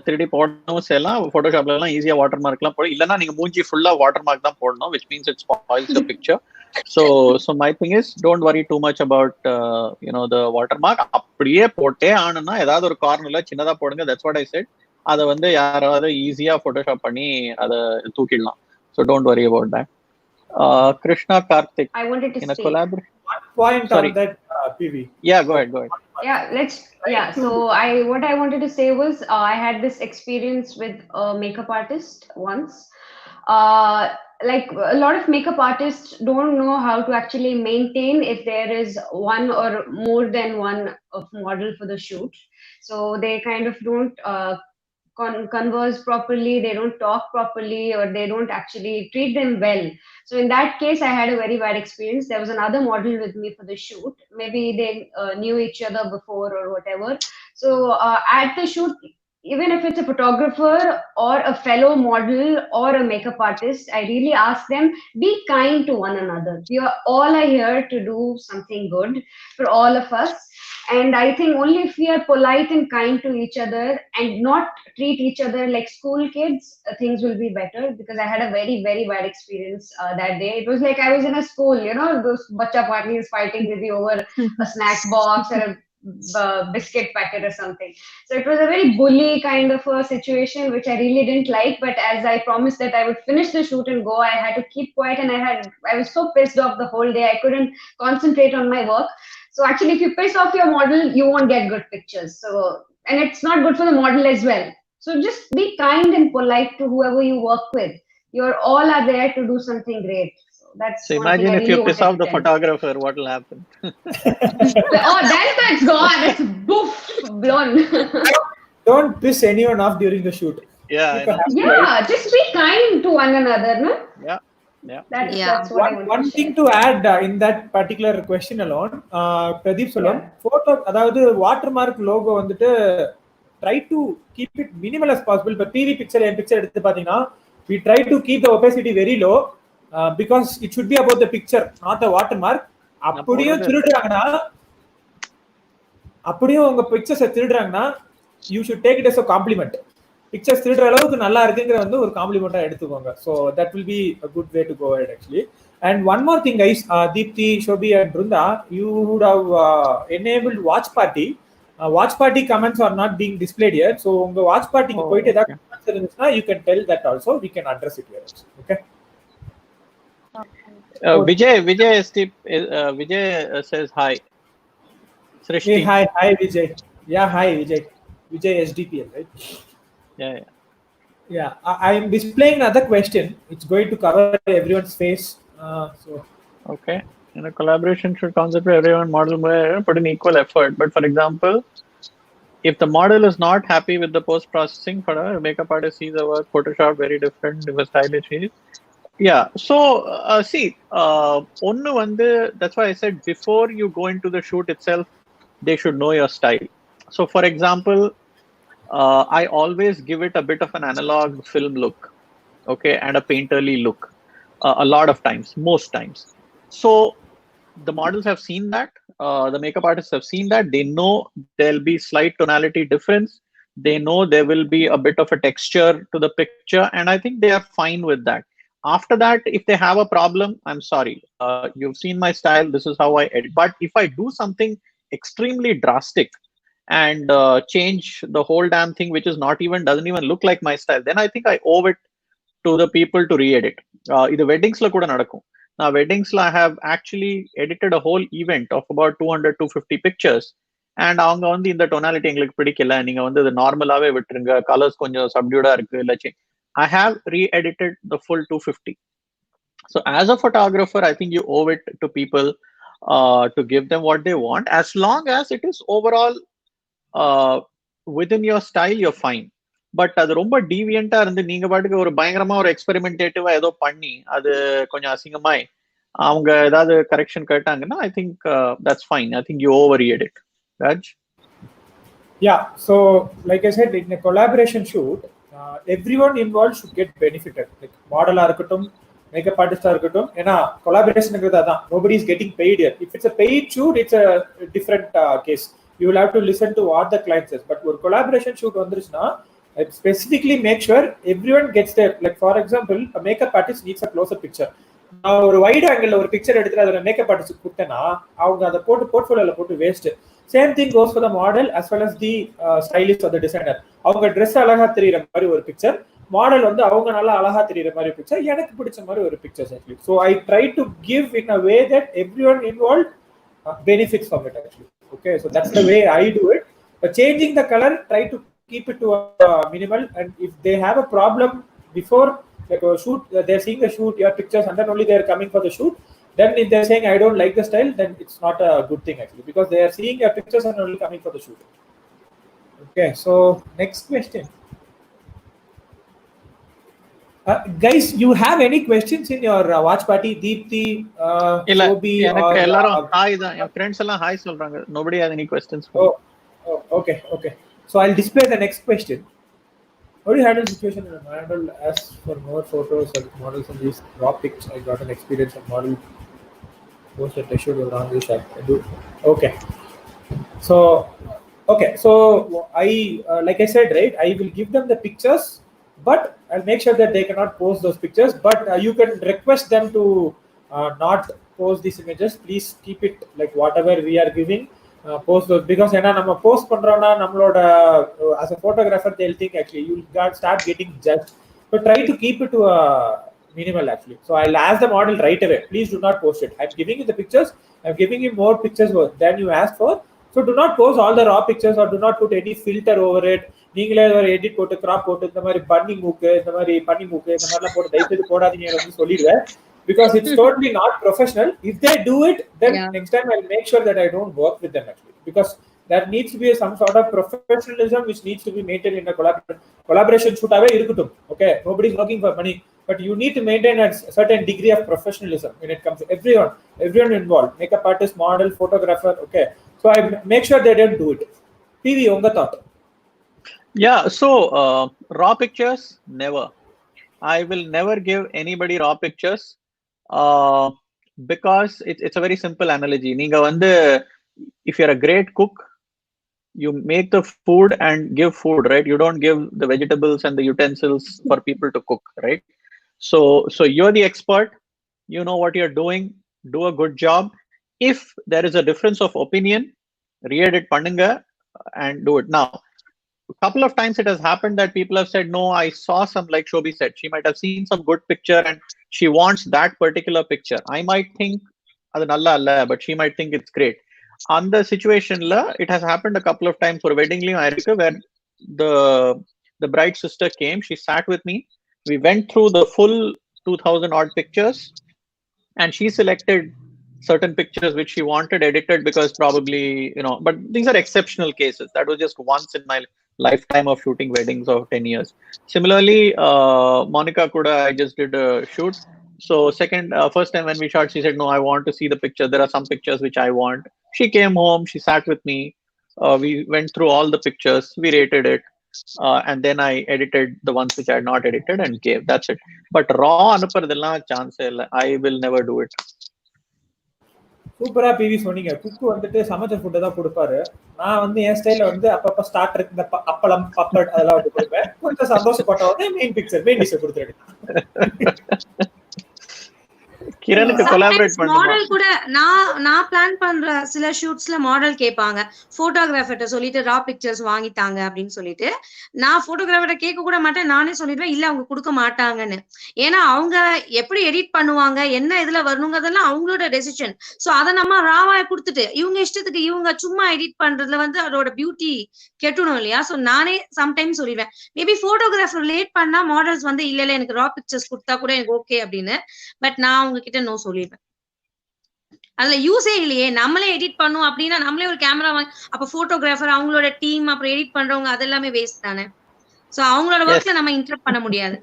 திருடி போடணும் செய்யலாம். போட்டோஷாப்ல எல்லாம் ஈஸியா வாட்டர் மார்க் எல்லாம் போடும். இல்லைன்னா நீங்க மூஞ்சி ஃபுல்லா வாட்டர் மார்க் தான் போடணும், which means it spoils the picture. So my thing is, don't worry too much about the watermark. அப்படியே போட்டே ஆனா ஏதாவது ஒரு கார்னர்ல சின்னதா போடுங்க. That's what I said. அதை வந்து யாராவது ஈஸியா போட்டோஷாப் பண்ணி அதை தூக்கிடலாம். So don't worry about that. Krishna Karthik. I wanted to in a say collaboration. One point on that, PV. Yeah, go ahead. So what I wanted to say was I had this experience with a makeup artist once. Like a lot of makeup artists don't know how to actually maintain if there is one or more than one model for the shoot. So they kind of don't converse properly, they don't talk properly, or they don't actually treat them well. So in that case, I had a very bad experience. There was another model with me for the shoot. Maybe they knew each other before or whatever. So at the shoot, even if it's a photographer or a fellow model or a makeup artist, I really ask them, be kind to one another. We are all here to do something good for all of us. And I think only if we are polite and kind to each other and not treat each other like school kids, things will be better. Because I had a very, very bad experience that day. It was like I was in a school, those bacha parties fighting with you over a snack box or a biscuit packet or something. So it was a very bully kind of a situation, which I really didn't like. But as I promised that I would finish the shoot and go, I had to keep quiet, and I was so pissed off the whole day. I couldn't concentrate on my work. So actually, if you piss off your model, you won't get good pictures. So, and it's not good for the model as well. So just be kind and polite to whoever you work with. you're all are there to do something great. So that's So one thing imagine I if really you piss wanted off to the tell. photographer, what will happen? Oh, then that's gone. It's boof, blown. Don't piss anyone off during the shoot. Yeah, I Keep a know. happy vibe. Yeah, just be kind to one another, no? Yeah, yeah. That's what I want One to thing share. to add in that particular question alone, Pradeep Solom, photo, அதாவது watermark logo வந்துட்டு try to keep it minimal as possible. But PV picture and picture எடுத்து பாத்தீங்கன்னா, we try to keep the opacity very low because it should be about the picture, not the watermark. அப்படியும் திருடுறாங்கன்னா, அப்படியும் உங்க pictures திருடுறாங்கன்னா, you should take it as a compliment. Pictures திருடுற அளவுக்கு நல்லா இருக்குங்கிற வந்து ஒரு காம்ப்ளிமெண்டா எடுத்துக்கோங்க. So that will be a good way to go ahead actually. And one more thing guys, Deepthi, Shobhi and Brunda, you would have enabled watch party. Watch party comments are not being displayed here. So unga watch party ku poite edha comments irundhuchna you can tell that also, we can address it here also. Okay. Vijay says hi. Srishti. Hey, hi Vijay. Yeah, hi Vijay. Vijay SDPL, right? Yeah. I am displaying another question. It's going to cover everyone's face. So okay. In a collaboration should concentrate everyone model put in equal effort. But for example, if the model is not happy with the post processing, for a makeup artist sees our Photoshop very different, if a stylish is. Yeah. So see, onnu vandu, that's why I said before you go into the shoot itself, they should know your style. So for example, I always give it a bit of an analog film look, okay, and a painterly look. A lot of times, most times. So the models have seen that, the makeup artists have seen that. They know there'll be slight tonality difference. They know there will be a bit of a texture to the picture, and I think they are fine with that. After that, if they have a problem, I'm sorry. You've seen my style. This is how I edit. But if I do something extremely drastic and change the whole damn thing, which is not even, doesn't even look like my style, then I think I owe it to the people to re-edit. This weddings la kuda nadakkum. Now weddings la I have actually edited a whole event of about 200-250 pictures, and avanga vandu inda tonality engalukku pidikala, neenga vandu idu normal ave vittrunga, colors konjam subdued ah irukku illa change. I have re-edited the full 250. So as a photographer, I think you owe it to people to give them what they want, as long as it is overall within your style, you're fine. But அது ரொம்ப டீவியண்டா இருந்து நீங்க பாட்டுக்கு ஒரு பயங்கரமா ஒரு எக்ஸ்பெரிமெண்டேட்டிவா ஏதோ பண்ணி அது கொஞ்சம் அசிங்கமாய் அவங்க ஏதாவது கரெக்ஷன் கேட்டாங்கன்னா I think that's fine. I think you over edit. Raj? Yeah, so like I said, in a collaboration shoot, everyone involved should get benefited. Like model irukattum, makeup artist irukattum, ena collaboration engiradha adha, nobody is getting paid here. If it's a paid shoot, it's a different case. You will have to listen to what the client says. But for collaboration shoot vandiruchna, I specifically make sure everyone gets there. Like for example, a makeup artist needs a closer picture. நான் ஒரு wide angle ஒரு picture எடுத்துட்டு அதில் makeup artist கொடுத்தேன்னா அவங்க அதை போட்டு போர்ட்ஃபோலியோல போட்டு waste. Same thing goes for the model as well as the stylist or the designer. அவங்க ட்ரெஸ் அழகா தெரியுற மாதிரி ஒரு பிக்சர், மாடல் வந்து அவங்க நல்லா அழகா தெரியுற மாதிரி பிக்சர், எனக்கு பிடிச்ச மாதிரி ஒரு pictures actually. So I try to give in a way that every one involve benefits from it actually. Okay, so that's the way I do it. But changing the color, try to keep it to a minimal. And if they have a problem before like a shoot, they're seeing the shoot, your pictures, and then only they're coming for the shoot, then if they're saying I don't like the style, then it's not a good thing actually, because they are seeing your pictures and only coming for the shoot. Okay, so next question. Guys, you have any questions in your watch party? Deepthi, Shobhi, or ellarum hi da your friends alla hi solranga. Nobody has any questions. Okay. So I'll display the next question. How do you handle situation in a model as for more photos of models in these raw pics? I got an experience of model post that I should around this I do. Okay. So I like I said, right, I will give them the pictures, but I'll make sure that they cannot post those pictures. But you can request them to not post these images. Please keep it like whatever we are giving, post those, because ena nama post pandrona nammaloda as a photographer they'll think actually you start getting judged. So try to keep it to a minimal actually. So I'll ask the model right away, please do not post it. I'm giving you the pictures, I'm giving you more pictures than you asked for, so So do not post all the raw pictures or do not put any filter over it. நீங்களே ஒரு edit போட்டு graph போட்டு இந்த மாதிரி பன்னி மூக்கு இந்த மாதிரி பன்னி மூக்கு இந்த மாதிரிலாம் போட்டு தயவுசெய்து போடாதீங்க வந்து சொல்லிடுவேன். Because it's totally not professional. If they do it, then next time I'll make sure that I don't work with them actually. Because there needs to be some sort of professionalism which needs to be maintained in a collaboration shoot away irukutum. Okay, nobody's working for money, but you need to maintain a certain degree of professionalism when it comes to everyone involved, makeup artist, model, photographer. Okay, so I make sure they don't do it. PV, unga thought? Yeah, so raw pictures, never. I will never give anybody raw pictures because it's a very simple analogy. Neenga vandu, if you're a great cook, you make the food and give food, right? You don't give the vegetables and the utensils for people to cook, right? So you're the expert, you know what you're doing, do a good job. If there is a difference of opinion, re-edit pannunga and do it. Now, a couple of times it has happened that people have said, no, I saw some, like Shobhi said, she might have seen some good picture and she wants that particular picture. I might think adu nalla alla, but she might think it's great. On the situation la, it has happened a couple of times for wedding leave where the bride's sister came, she sat with me, we went through the full 2000 odd pictures and she selected certain pictures which she wanted edited because probably, you know, but these are exceptional cases. That was just once in my lifetime of shooting weddings of 10 years. Similarly, Monica Kuda, I just did a shoot. So first time when we shot, she said, no, I want to see the picture. There are some pictures which I want. She came home, she sat with me. We went through all the pictures, we rated it. And then I edited the ones which I had not edited and gave. That's it. But raw anuparadella chance illa. I will never do it. சூப்பரா PV சொன்னீங்க. குக்கு வந்துட்டு சமைச்ச ஃபுட்டை தான் கொடுப்பாரு. நான் வந்து என் ஸ்டைல வந்து அப்பப்ப ஸ்டார்டர் இந்த அப்பளம் பப்பட் அதெல்லாம் வந்து கொடுப்பேன். கொஞ்சம் சந்தோஷப்பட்ட உடனே மெயின் டிஷ் கொடுத்துருக்கேன். கிரணுக்கு கொலாபரேட் பண்ணுங்க. மாடல் கூட நான் பிளான் பண்ற சில ஷூட்ஸ்ல மாடல் கேட்பாங்க, போட்டோகிராஃபர்ட்ட சொல்லிட்டு ரா பிக்சர்ஸ் வாங்கிட்டாங்க அப்படின்னு சொல்லிட்டு. நான் போட்டோகிராஃபர்ட்ட கேட்க கூட மாட்டேன், நானே சொல்லிடுவேன் இல்ல அவங்க கொடுக்க மாட்டாங்கன்னு. ஏன்னா அவங்க எப்படி எடிட் பண்ணுவாங்க, என்ன இதுல வரணுங்கிறதெல்லாம் அவங்களோட டெசிஷன். சோ அதை நம்ம ராவா கொடுத்துட்டு இவங்க இஷ்டத்துக்கு இவங்க சும்மா எடிட் பண்றதுல வந்து அதோட பியூட்டி கெட்டணும் இல்லையா? சோ நானே சம்டைம்ஸ் சொல்லிடுவேன். மேபி போட்டோகிராஃபர் லேட் பண்ணா மாடல்ஸ் வந்து இல்ல எனக்கு ரா பிக்சர்ஸ் கொடுத்தா கூட எனக்கு ஓகே அப்படின்னு. பட் நான் அவங்க கிட்ட நோ சொல்லிடுவேன். அதுல யூஸே இல்லையே, நம்மளே எடிட் பண்ணும் அப்படின்னா நம்மளே ஒரு கேமரா வாங்கி அப்ப போட்டோகிராஃபர் அவங்களோட டீம் அப்புறம் எடிட் பண்றவங்க அதெல்லாமே வேஸ்ட் தானே. சோ அவங்களோட ஒர்க்ல நம்ம இன்டரப்ட் பண்ண முடியாது.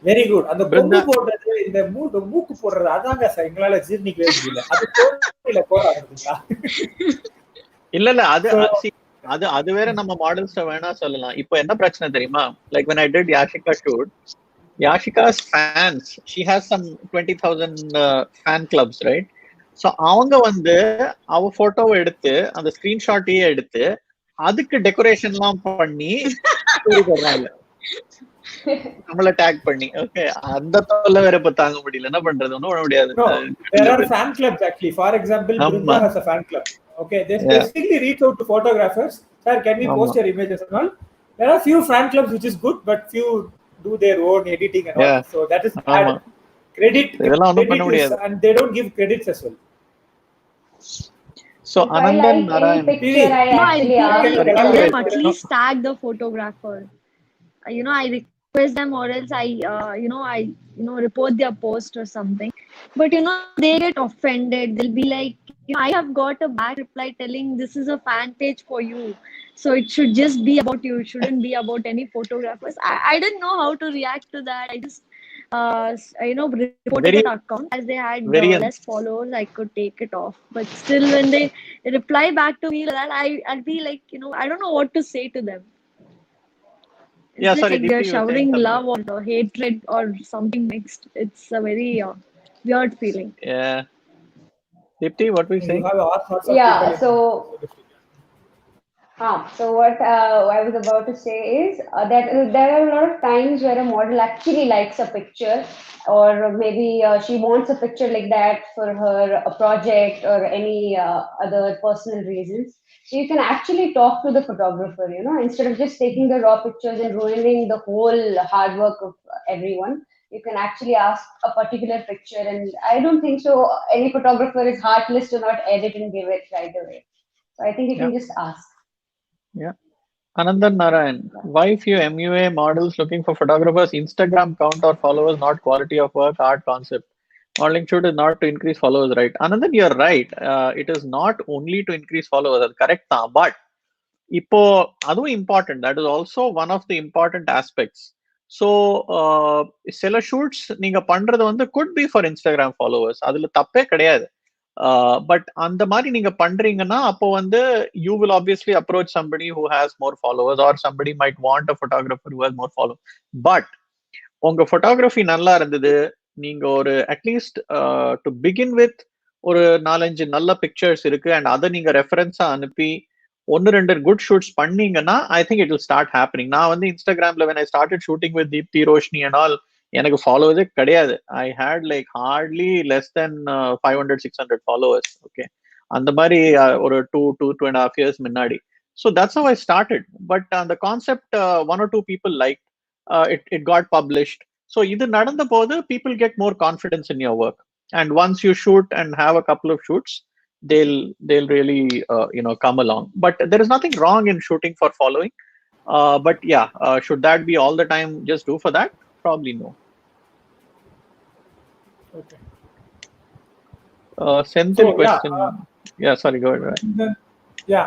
Very good. அந்த பொங்கு போடுறது, இந்த மூக்கு போடுறது அதாங்க சார் எங்களால ஜீர்ணிக்கவே முடியல. அது கோயில போறாங்களா? இல்ல அது வேற நம்ம மாடல்ஸ் வேணா சொல்லலாம். இப்போ என்ன பிரச்சனை தெரியுமா? Like when I did Yashika shoot, Yashika's fans, she has some 20,000 fan clubs, right? So அவங்க வந்து அவ போட்டோவை எடுத்து அந்த ஸ்கிரீன்ஷாட்டையே எடுத்து அதுக்கு டெக்கரேஷன்லாம் பண்ணி போடுறாங்க, நம்மள டேக் பண்ணி. ஓகே, அந்த தொல்லை வேற இப்ப தாங்க முடியல. என்ன பண்றது? ஒண்ணும் பண்ண முடியாது. There are fan clubs actually. For example, Brunda has a fan club. Okay, they specifically reach out to photographers. Sir, can we post your images and all? There are few fan clubs which is good, but few do their own editing and all. So that is bad. Credit is, and they don't give credits as well. So Anandan Narayan, at least tag the photographer. You know, I request them or else I report their post or something. But you know, they get offended. They'll be like, you know, I have got a bad reply telling this is a fan page for you, so it should just be about you. It shouldn't be about any photographers. I didn't know how to react to that. I just reported that account. As they had less followers, I could take it off. But still, when they reply back to me that, I'll be like, you know, I don't know what to say to them. It's like they're showering love or hatred or something mixed. It's a very weird feeling. Yeah. Dipti, what we say? Yeah, so what I was about to say is that there are a lot of times where a model actually likes a picture, or maybe she wants a picture like that for her a project or any other personal reasons. So you can actually talk to the photographer, you know, instead of just taking the raw pictures and ruining the whole hard work of everyone. You can actually ask a particular picture, and I don't think so any photographer is heartless to not edit and give it right away. So So I think you can Yeah. just ask. Yeah. Anandan Narayan, why few MUA models looking for photographers? Instagram count or followers, not quality of work, art concept. Modeling shoot is not to increase followers, right? Anandan, you're right. It is not only to increase followers, that's correct. But இப்போ அதுவும் important. That is also one of the important aspects. So சில shoots நீங்க பண்றது வந்து could be for Instagram followers. அதுல தப்பே கிடையாது. But அந்த மாதிரி நீங்க பண்றீங்கன்னா அப்போ வந்து you will obviously approach somebody who has more followers or somebody might want a photographer who has more followers. But உங்க photography நல்லா இருந்தது, நீங்க ஒரு அட்லீஸ்ட் டு பிகின் வித் ஒரு 4-5 நல்ல பிக்சர்ஸ் இருக்கு அண்ட் அதை நீங்க ரெஃபரன்ஸா அனுப்பி 1-2 குட் ஷூட்ஸ் பண்ணீங்கன்னா I think it will start happening. நான் வந்து இன்ஸ்டாகிராம்ல when I started shooting with Deepthi Roshni and all, எனக்கு ஃபாலோவர்ஸே கிடையாது. I had like hardly less than 500-600 followers. Okay, அந்த மாதிரி ஒரு 2.5 years முன்னாடி. So that's how I started. But அந்த concept 1 or 2 people liked. It got published. So இது நடந்த போது people get more confidence in your work. And once you shoot and have a couple of shoots, they'll really come along. But there is nothing wrong in shooting for following. But yeah, should that be all the time just do for that? Probably no. Okay. Senthil So, question. Yeah, sorry, go ahead.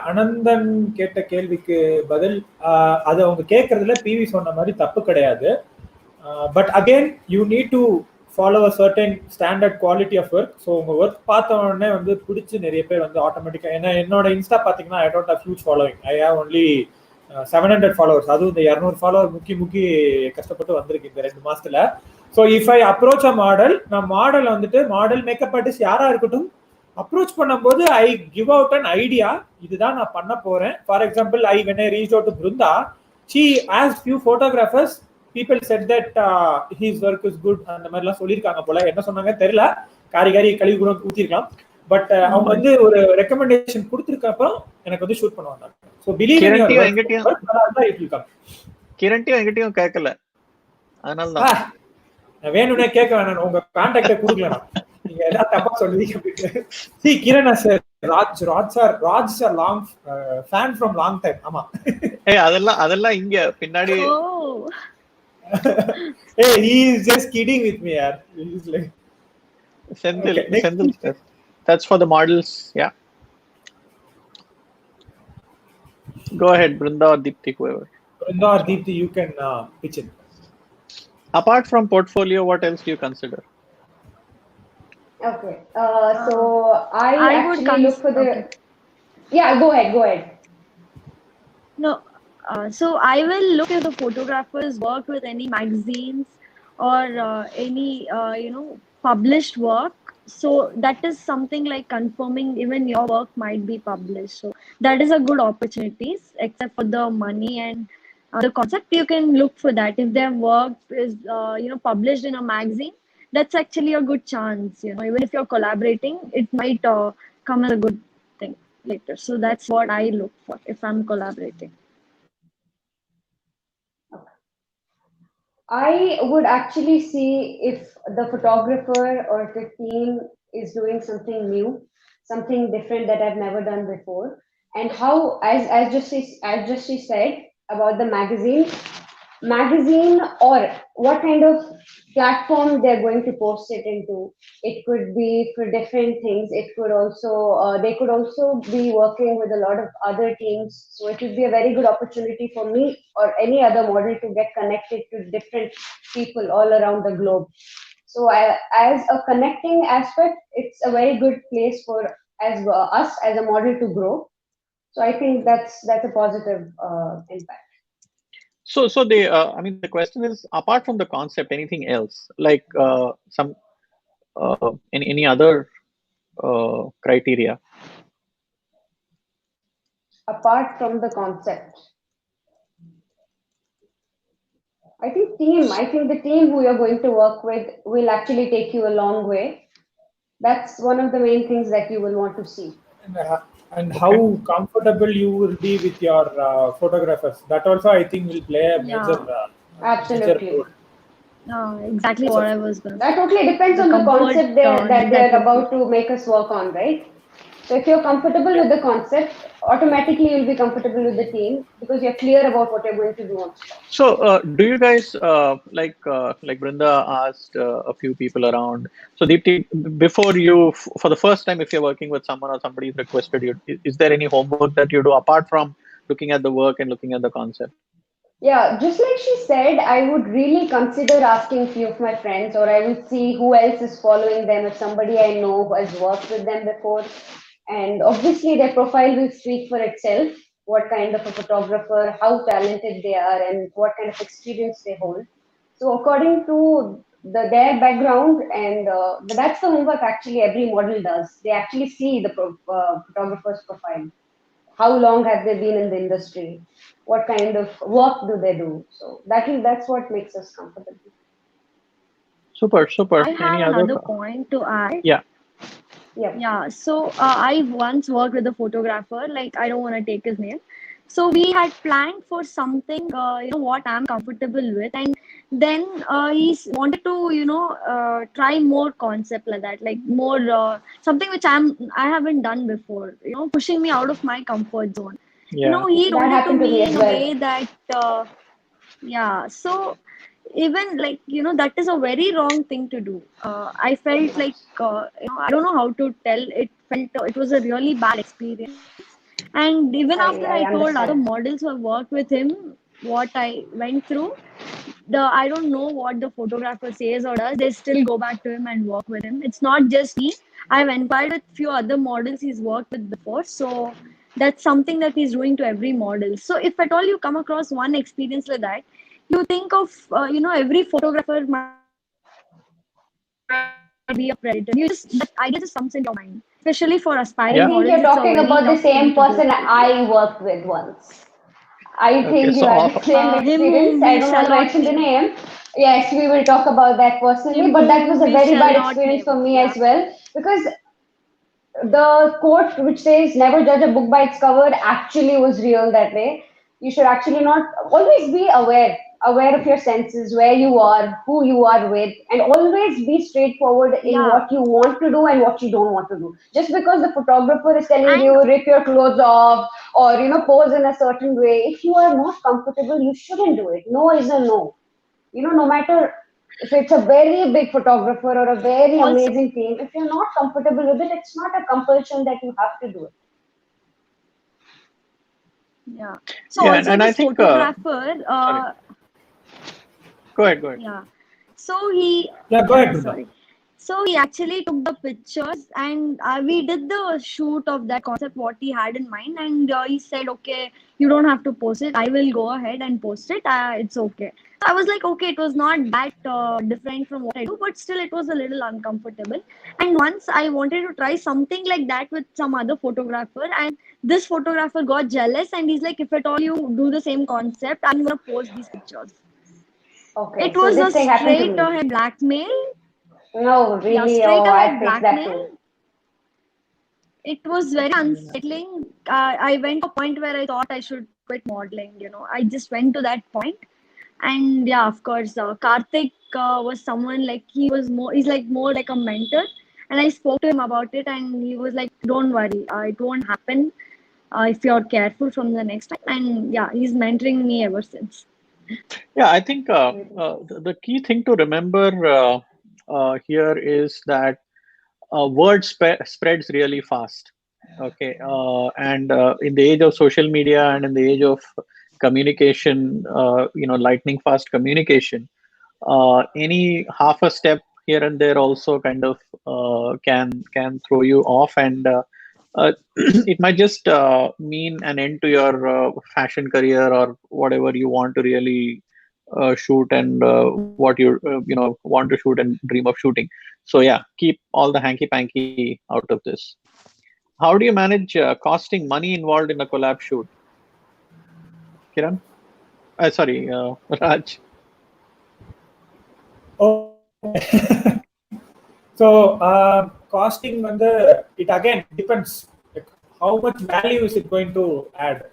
Ananthan கேட்ட கேள்விக்கு பதில், அது அவங்க கேட்கறதுல PV சொன்ன மாதிரி தப்பு கிடையாது. But again you need to follow a certain standard quality of work. So உங்க ஒர்க் பார்த்த உடனே வந்து பிடிச்சி நிறைய பேர் வந்து ஆட்டோமேட்டிக்காக, ஏன்னா என்னோட இன்ஸ்டா பார்த்தீங்கன்னா I don't have huge following. I have only 700 followers. அதுவும் இந்த 200 ஃபாலோவர் முக்கி கஷ்டப்பட்டு வந்திருக்கு இந்த 2 மாசத்துல. So if I approach a model, நான் மாடல் வந்துட்டு மாடல் மேக்கப் ஆர்டிஸ்ட் யாரா இருக்கட்டும் அப்ரோச் பண்ணும்போது I give out an idea, இதுதான் நான் பண்ண போறேன். For example when I reached out to Brunda, she asked few photographers, people said that his work is good அந்த மாதிரிலாம் சொல்லியிருக்காங்க போல. என்ன சொன்னாங்க தெரியல, காரி கழுவி கூட ஊத்திருக்கலாம். பட் அவங்க வந்து ஒரு ரெக்கமெண்டேஷன் கொடுத்துருக்கப்போ எனக்கு வந்து ஷூட் பண்ணுவாங்க. ஸோ பிலீவ் கிரண்ட்டியும் எங்கிட்டையும் கேட்கல, அதனால நான் வேணும்னே கேட்க வேணாம், உங்க கான்டாக்டை கொடுக்கல, நீங்க ஏதாவது தப்பா சொல்லுவீங்க. C kirana sir, Raj sir long fan from long time. ஆமா, அதெல்லாம் இங்க பின்னாடி. Hey, he is just kidding with me, yaar. He is like Senthil, that's for the models. Yeah, go ahead, Brunda or Deepthi, whoever. Brunda or Deepthi, you can pitch in. Apart from portfolio, what else do you consider? Okay. So I actually look for the. Okay. Yeah, go ahead. No. So I will look if the photographers work with any magazines or any published work. So that is something like confirming even your work might be published. So that is a good opportunity. Except for the money and the concept, you can look for that. If their work is published in a magazine, that's actually a good chance. Even if you're collaborating, it might come as a good thing later. So that's what I look for if I'm collaborating. I would actually see if the photographer or the team is doing something new, something different that I've never done before, and how, as just she said about the magazine, or what kind of platform they're going to post it into. It could be for different things. It could also they could also be working with a lot of other teams. So it would be a very good opportunity for me or any other model to get connected to different people all around the globe. So as a connecting aspect, it's a very good place for us as a model to grow. So I think that's a positive impact. So they, the question is, apart from the concept, anything else like some any other criteria? Apart from the concept, I think the team who you're going to work with will actually take you a long way. That's one of the main things that you will want to see. And how comfortable you will be with your photographers. That also I think will play a major absolutely major role. Exactly what I was going to say. That totally depends on the concept that they're about to make us work on, right? So if you're comfortable with the concept, automatically you'll be comfortable with the team because you're clear about what you're going to do on stuff. So, do you guys like Brinda asked a few people around? So, Deepti, before you, for the first time, if you're working with someone or somebody's requested you, is there any homework that you do apart from looking at the work and looking at the concept? Yeah, just like she said, I would really consider asking few of my friends, or I would see who else is following them, if somebody I know who has worked with them before. And obviously their profile will speak for itself, what kind of a photographer, how talented they are, and what kind of experience they hold. So according to their background, and that's the homework actually every model does. They actually see the photographer's profile. How long have they been in the industry? What kind of work do they do? So that's what makes us comfortable. Super. I have another point to add. Yeah. Yeah. So I once worked with a photographer. Like, I don't want to take his name. So we had planned for something, what I'm comfortable with, and then he wanted to, try more concept like that, like more something which I haven't done before. Pushing me out of my comfort zone. Yeah. He That told it to happened to me me as in a well. way that, yeah. So even like that is a very wrong thing to do. I felt like I don't know how to tell. It felt it was a really bad experience. And even after I told other understand. models who have worked with him what I went through, I don't know what the photographer says or does. They still go back to him and work with him. It's not just me. I've inquired with few other models he's worked with before. So that's something that he's doing to every model. So if at all you come across one experience like that, you think of every photographer might be a predator. That idea just comes into your mind, especially for aspiring I think models. you're It's a talking very about the tough thing same to go person through. I worked with once. I think you so had the same him experience. whom I we don't shall want to not mention the name. name. Yes, we will talk about that personally, Him but that was whom a we very shall bad not experience for name. me Yeah. as well, because the quote which says never judge a book by its cover actually was real that way. You should actually not always be aware of your senses, where you are, who you are with, and always be straightforward in Yeah. what you want to do and what you don't want to do. Just because the photographer is telling And you rip your clothes off or pose in a certain way, if you are not comfortable, you shouldn't do it. No is a no. No matter if it's a very big photographer or a very also, amazing team, if you're not comfortable with it, it's not a compulsion that you have to do it. yeah. So Yeah, also and I this think. photographer, Sorry. Go ahead. yeah. So he, Yeah, go ahead, Bruna. sorry. So he actually took the pictures, and we did the shoot of that concept, what he had in mind. And he said, okay, you don't have to post it. I will go ahead and post it. It's okay. So I was like, okay, it was not that different from what I do, but still it was a little uncomfortable. And once I wanted to try something like that with some other photographer, and this photographer got jealous, and he's like, if at all you do the same concept, I'm going to post these pictures. Okay, It so was a this thing happened to straight me. ahead blackmail. No, Yeah, really, straight I ahead faced that blackmail. too. It was very unsettling. I went to a point where I thought I should quit modeling. I just went to that point. And yeah, of course, Karthik was someone like he's like more like a mentor. And I spoke to him about it, and he was like, "Don't worry, it won't happen if you're careful from the next time." And yeah, he's mentoring me ever since. Yeah, I think the key thing to remember here is that word spreads really fast. Okay, and in the age of social media and in the age of communication, lightning fast communication, any half a step here and there also kind of can throw you off, and it might just mean an end to your fashion career or whatever you want to really shoot and what you want to shoot and dream of shooting. So yeah, keep all the hanky panky out of this. How do you manage costing money involved in a collab shoot, Kiran? Sorry, Raj. Oh. So costing it again depends, like how much value is it going to add.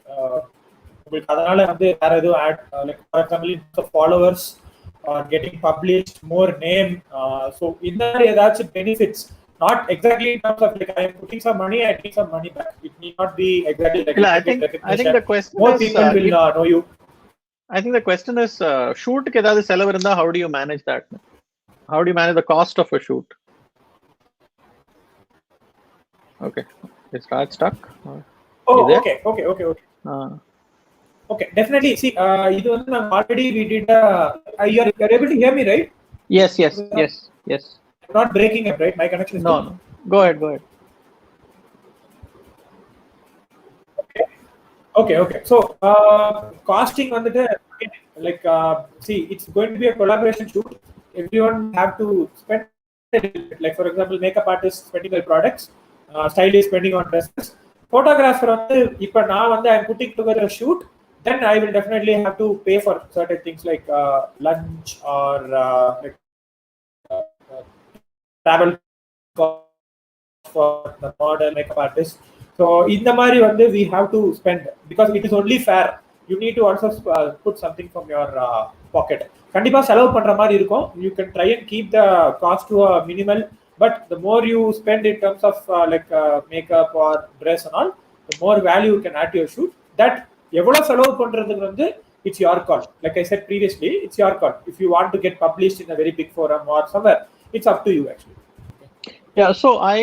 உங்களுக்கு அதனால வேற எதுவும் add, like for example in terms of followers or getting published, more name, so இந்த மாதிரி ஏதாச்சும் benefits Not exactly in terms of like I am putting some money, I need some money back. It need not be exactly like I think the question more is, people will know you. I think the question is, shoot ke edavadhu selavu irundha, how do you manage that? How do you manage the cost of a shoot? Okay, is Raj stuck? Oh, Is okay. there? Okay, definitely. See, இது வந்து நாங்க already we did. You're able to hear me, right? Yes. I'm not breaking up, right? My connection is No. good. Go ahead. Okay. So, costing on the like, see, it's going to be a collaboration shoot. Everyone have to spend a little bit. Like, for example, makeup artist spending on products, stylist spending on dresses. Photographer on the, if now I'm putting together a shoot, then I will definitely have to pay for certain things like lunch or like travel for the model, makeup artist. So in the mari we have to spend because it is only fair. You need to also put something from your pocket. Kandipa selavu pandra mari irukum. You can try and keep the cost to a minimal, but the more you spend in terms of makeup or dress and all, the more value you can add to your shoot. That evlo selavu pandradhukku வந்து it's your call. Like I said previously, it's your call. If you want to get published in a very big forum or somewhere, it's up to you actually. Yeah, so I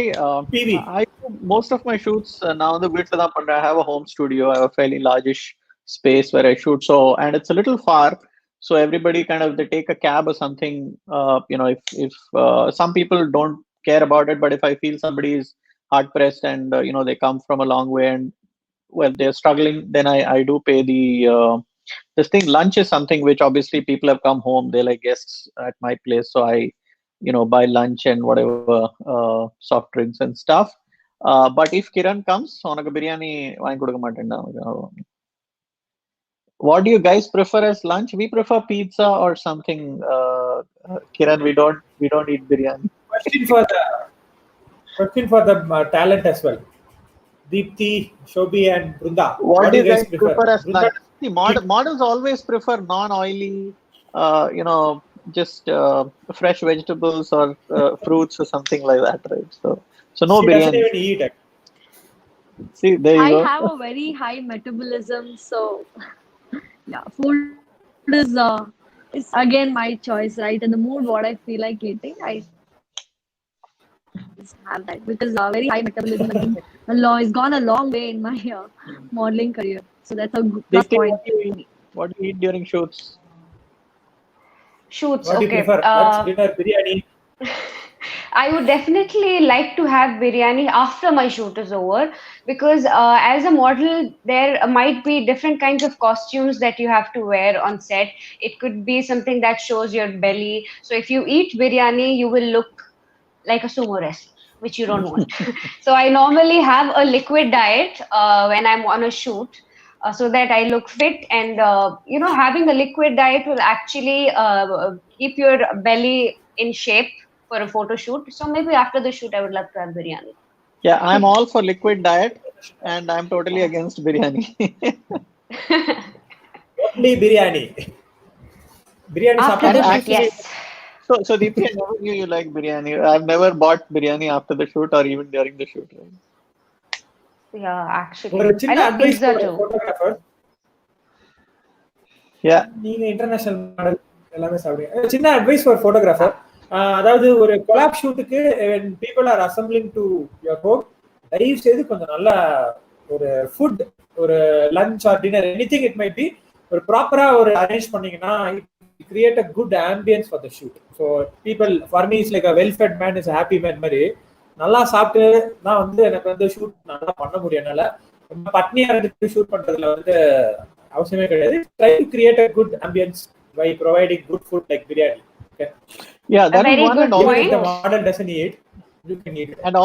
most of my shoots now the வீட்ல தான் பண்றேன். I have a home studio. I have a fairly largish space where I shoot. So, and it's a little far. So everybody kind of, they take a cab or something. If some people don't care about it, but if I feel somebody is hard pressed and they come from a long way and well they're struggling, then I do pay the this thing. Lunch is something which obviously people have come home. They're like guests at my place, so I buy lunch and whatever soft drinks and stuff. But if Kiran comes, unaku biryani vaangi kodukka maatenda. What do you guys prefer as lunch? We prefer pizza or something. Kiran, we don't eat biryani. Question for the talent as well. Deepthi, Shobhi, and Brunda. What do you guys prefer as lunch? See, models always prefer non-oily, just fresh vegetables or fruits or something like that, right? So no she biryani. Doesn't even eat it. See, there you go. I have a very high metabolism, so yeah, food is again my choice, right? In the mood, what I feel like eating, I just have that because very high metabolism has gone a long way in my modeling career. So that's a good point. What do you eat during shoots? Shoots, What do you okay. prefer? Lunch, dinner, biryani? I would definitely like to have biryani after my shoot is over because as a model, there might be different kinds of costumes that you have to wear on set. It could be something that shows your belly. So if you eat biryani, you will look like a sumo wrestler, which you don't want. So I normally have a liquid diet when I'm on a shoot. So that I look fit and having a liquid diet will actually keep your belly in shape for a photo shoot. So maybe after the shoot I would love to have biryani. Yeah, I'm all for liquid diet and I'm totally against biryani. Only biryani. Biryani After the shoot, yes. So Deepthi, I never knew you like biryani. I've never bought biryani after the shoot or even during the shoot, right? Yeah, actually. ஒரு I சின்ன love advice pizza for too. photographer. Yeah. நீங்க international model எல்லாமே சாப்பிடுங்க. சின்ன advice for photographer. அதாவது ஒரு collab ஷூட்டுக்கு when people are assembling to your home, தயவு செய்து கொஞ்சம் நல்ல ஒரு ஃபுட், ஒரு lunch R dinner, anything it might be, ஒரு ப்ராப்பரா ஒரு அரேஞ்ச் பண்ணீங்கன்னா create a good ambience for the shoot. So people, for me it's like a well fed man is a happy man மாதிரி. நல்லா சாப்பிட்டு தான் எனக்கு ஷூட் நல்லா பண்ண முடியும். என்னால பட்னியா இருந்து ஷூட் பண்றதுல அவசியமே கிடையாது. Try to create a good ambience by providing good food like biryani. Okay. Yeah, that is one. And even if the model doesn't eat, you can eat it. And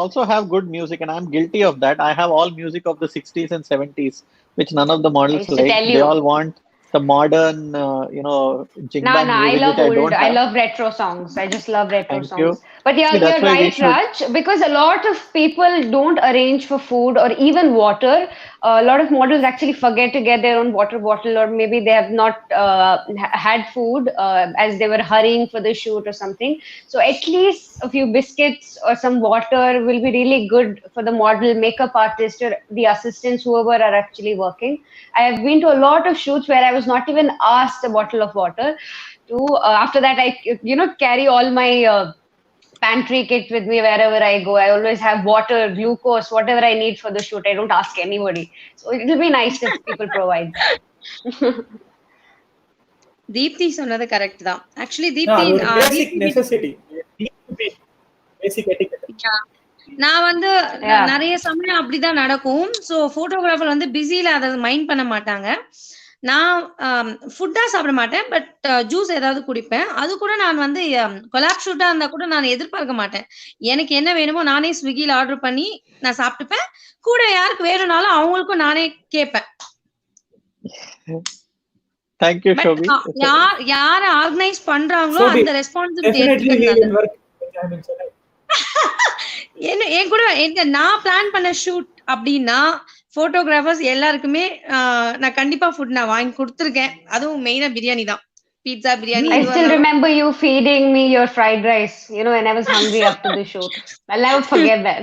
also have good music, and I'm guilty of that. I have all music of the 60s and 70s, which none of the models like. They all want the modern, jingba music, I love which old. I love retro songs. I just love retro Thank songs. you. But yeah, See, you're right, Raj, because a lot of people don't arrange for food or even water a lot of models actually forget to get their own water bottle, or maybe they have not had food as they were hurrying for the shoot or something. So at least a few biscuits or some water will be really good for the model, makeup artist, or the assistants, whoever are actually working. I have been to a lot of shoots where I was not even asked a bottle of water. After that, I carry all my pantry kit with me wherever I go. I always have water, glucose, whatever I need for the shoot. I don't ask anybody. So it will be nice if people provide. Deepti சொன்னது correct தான். Actually basic necessity, basic etiquette. நான் வந்து நிறைய சமயம் அப்படிதான் நடக்கும். So photographer வந்து பிஸில அதை மைண்ட் பண்ண மாட்டாங்க. நான் ஃபுட்டா சாப்பிட மாட்டேன், பட் ஜூஸ் ஏதாவது குடிப்பேன். அது கூட நான் வந்து கொலாப் ஷூட்டா இருந்தா கூட நான் எதிர்பார்க்க மாட்டேன். எனக்கு என்ன வேணுமோ நானே ஸ்விக்கில ஆர்டர் பண்ணி நான் சாப்பிட்டுப்பேன். கூட யாருக்கு வேணும்னாலும் அவங்களுக்கும் நானே கேட்பேன். Thank you, Shobi. யார ஆர்கனைஸ் பண்றாங்களோ அந்த ரெஸ்பான்சிபிலிட்டி எடுத்துக்கிறாங்க. என் கூட நான் பிளான் பண்ண ஷூட் அப்படின்னா போட்டோகிராஃபர்ஸ் எல்லாருக்குமே நான் கண்டிப்பா ஃபுட் நான் வாங்கி கொடுத்துருக்கேன். அதுவும் மெயினா பிரியாணி தான். Pizza, biryani. I still remember you feeding me your fried rice, when I was hungry after the shoot. I'll never forget that.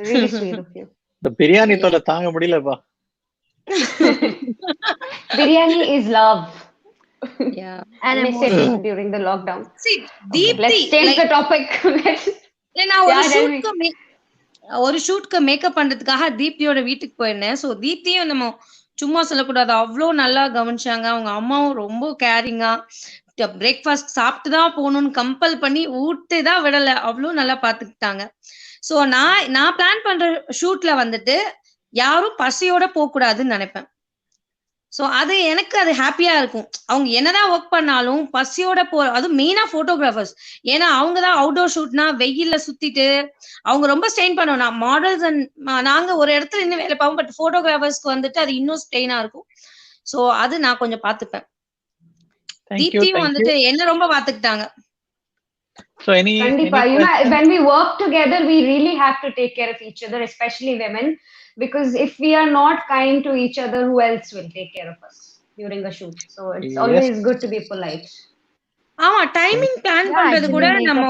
Really sweet of you. The biryani tola தாங்க முடியலப்பா. Biryani is love. Yeah. And I miss it during the lockdown. See, Deepthi, let's change the topic. நான் ஒரு ஷூட்க்கு makeup பண்றதுக்காக தீப்தியோட வீட்டுக்கு போயிருந்தேன். So தீப்தியும் நம்ம சும்மா சொல்லக்கூடாது, அவ்வளோ நல்லா கவனிச்சாங்க. அவங்க அம்மாவும் ரொம்ப கேரிங்கா, பிரேக்ஃபாஸ்ட் சாப்பிட்டு தான் போகணும்னு கம்பல் பண்ணி ஊட்டு தான் விடல, அவ்வளோ நல்லா பாத்துக்கிட்டாங்க. சோ நான் பிளான் பண்ற ஷூட்ல வந்துட்டு யாரும் பசியோட போக கூடாதுன்னு நினைப்பேன். சோ அது எனக்கு அது ஹாப்பியா இருக்கும். அவங்க என்னதான் ஒர்க் பண்ணாலும் பசியோட அதுவும் மெயினா போட்டோகிராஃபர்ஸ். ஏன்னா அவங்கதான் அவுட்டோர் ஷூட்னா வெயில்ல சுத்திட்டு அவங்க ரொம்ப ஸ்ட்ரெயின் பண்ணுவோம். மாடல்ஸ் நாங்க ஒரு இடத்துல இன்னும் வேலை பார்ப்போம், பட் போட்டோகிராஃபர்ஸ்க்கு வந்துட்டு அது இன்னும் ஸ்ட்ரெயினா இருக்கும். சோ அது நான் கொஞ்சம் பாத்துப்பேன். தீப்தியும் வந்துட்டு என்ன ரொம்ப பாத்துக்கிட்டாங்க. So Kandipa, when we work together, we really have to take care of each other, especially women, because if we are not kind to each other, who else will take care of us during a shoot? So it's always good to be polite. ஆமா, timing plan பண்றது கூட நம்ம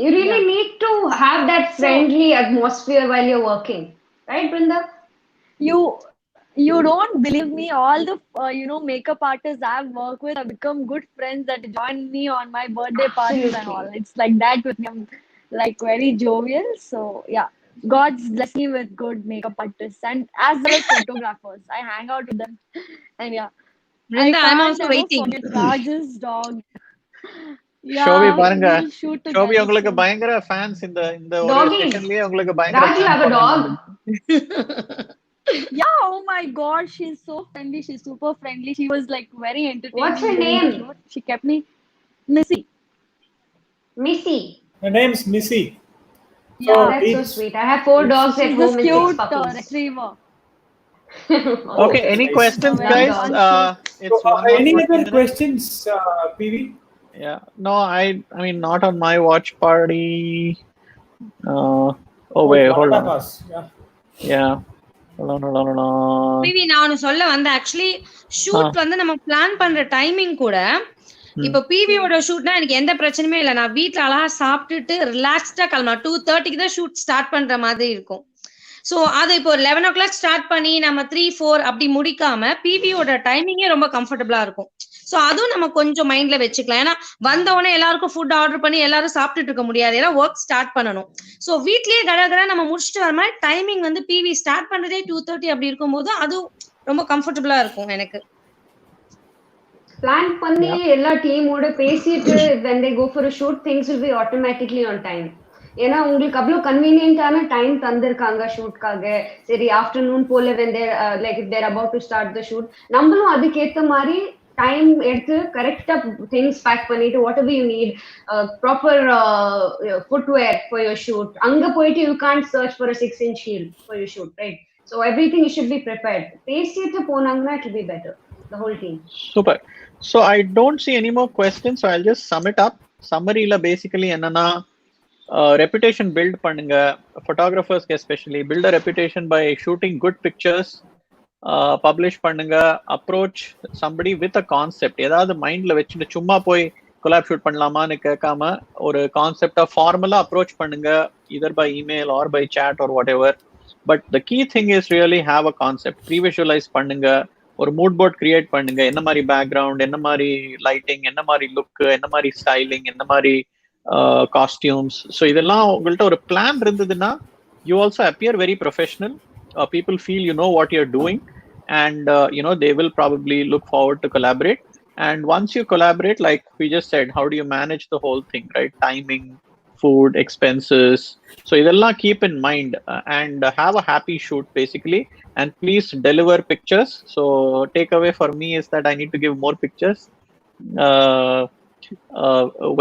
you really need to have that friendly atmosphere while you're working, right, Brinda? You don't believe me, all the makeup artists I've worked with have become good friends that join me on my birthday parties and all. It's like that with me. I'm like very jovial. So yeah, God's blessed me with good makeup artists and as well as photographers. I hang out with them and yeah. Brinda, I'm also waiting. Raj's dog. Shobi பாருங்க, Shobi உங்களுக்கு பயங்கர fans இந்த ஒரு செகண்ட்லயே உங்களுக்கு பயங்கர. Raj, you have a dog? Yeah, oh my god, she's so friendly. She's super friendly. She was like very entertaining. What's her name? She kept me Missy. Her name's Missy. Yeah, that's so sweet. I have 4 dogs at home and 6 puppies. Retriever. Okay, any questions, guys? It's any other questions, PV? Yeah, no, I mean not on my watch party. Wait, hold on. Yeah. பிவி நான் சொல்ல வந்து actually shoot வந்து நம்ம plan பண்ற timing கூட இப்ப பிவியோட ஷூட்னா எனக்கு எந்த பிரச்சனையுமே இல்லை. நான் வீட்டுல அழகா சாப்பிட்டுட்டு ரிலாக்ஸ்டா கிளம்பலாம். 2:30 தான் ஷூட் ஸ்டார்ட் பண்ற மாதிரி இருக்கும். சோ அது இப்போ 11 o'clock ஸ்டார்ட் பண்ணி நம்ம 3-4 அப்படி முடிக்காம பிவியோட டைமிங்கே ரொம்ப கம்ஃபர்டபுளா இருக்கும். சோ அதுவும் நம்ம கொஞ்சம் மைண்ட்ல வச்சுக்கலாம். ஏன்னா வந்த உடனே எல்லாருக்கும் ஃபுட் ஆர்டர் பண்ணி எல்லாரும் சாப்பிட்டுட்டு இருக்க முடியாது. ஏன்னா ஒர்க் ஸ்டார்ட் பண்ணணும். சோ வீட்லயே கடகட நம்ம முடிச்சுட்டு வர மாதிரி டைமிங் வந்து பிவி ஸ்டார்ட் பண்றதே 2:30 அப்படி இருக்கும்போது அதுவும் ரொம்ப கம்ஃபர்டபுளா இருக்கும் எனக்கு. பிளான் பண்ணி எல்லா டீமோட பேசிட்டு when they go for a shoot, things will be automatically on time. ஏன்னா உங்களுக்கு அவ்வளவு கன்வீனியன்டான டைம் தந்திருக்காங்க ஷூட்காக. சரி ஆஃப்டர்நூன் போல when they're like if they're about to start the shoot, நம்மளும் அதுக்கேத்த மாதிரி டைம் எடுத்து கரெக்டா திங்ஸ் பேக் பண்ணிட்டு whatever you need, proper footwear for your shoot. அங்க போயிட்டு you can't search for a 6-inch heel for your shoot, right? So everything you should be prepared. பேசிட்டு போனாங்கன்னா it will be better, the whole team. Super. So I don't see any more questions, so I'll just sum it up. Summary la basically என்னன்னா reputation build பண்ணுங்க, photographers especially build a reputation by shooting good pictures, publish பண்ணுங்க, approach somebody with a concept. ஏதாவது மைண்ட்ல வச்சுட்டு சும்மா போய் collab shoot பண்ணலாமான்னு கேட்காம ஒரு கான்செப்டா ஃபார்மலா அப்ரோச் பண்ணுங்க, either by email or by chat or whatever. But the key thing is really have a concept. Pre-visualize பண்ணுங்க, ஒரு மூட் போர்ட் கிரியேட் பண்ணுங்க, என்ன மாதிரி பேக்ரவுண்ட், என்ன மாதிரி லைட்டிங், என்ன மாதிரி லுக், என்ன மாதிரி ஸ்டைலிங், என்ன மாதிரி காஸ்டியூம்ஸ். ஸோ இதெல்லாம் உங்கள்கிட்ட ஒரு பிளான் இருந்ததுன்னா you also appear very professional. People feel you know what you're doing, and they will probably look forward to collaborate. And once you collaborate, like we just said, how do you manage the whole thing, right? Timing, food, expenses. So idella keep in mind, and have a happy shoot basically, and please deliver pictures. So takeaway for me is that I need to give more pictures,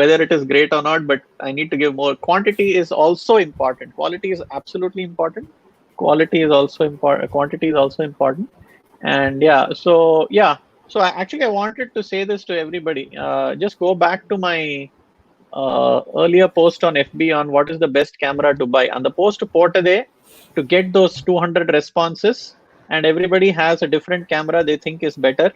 whether it is great or not, but I need to give more. Quantity is also important. Quality is absolutely important. Quality is also important. Quantity is also important. And so I wanted to say this to everybody. Just go back to my earlier post on FB on what is the best camera to buy. And the post portade to get those 200 responses, and everybody has a different camera they think is better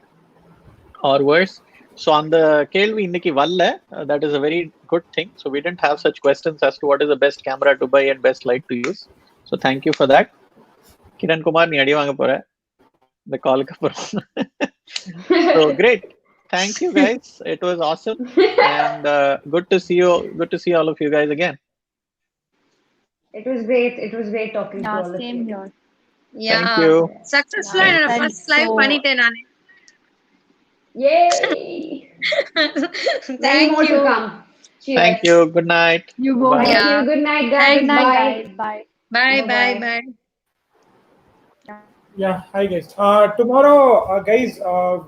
or worse. So on the kelvi inniki valle, that is a very good thing. So we didn't have such questions as to what is the best camera to buy and best light to use. So thank you for that. Kiran Kumar, நீ அடி வாங்க போற இந்த காலுக்கு அப்புறம். So great. Thank you guys. It was awesome, and good to see you. Good to see all of you guys again. It was great. It was great talking to all of Same you. here. Yeah. Thank you. Successful and first live பண்ணிட்டேன் நானு. Yay! Many Thank more you. to come. Cheers. Thank you. Good night. You go. Bye. Thank Yeah. you. Good night, guys. Good Good night, Bye. guys. Bye. Bye bye Bye-bye. bye. Yeah, hi guys. Tomorrow, guys,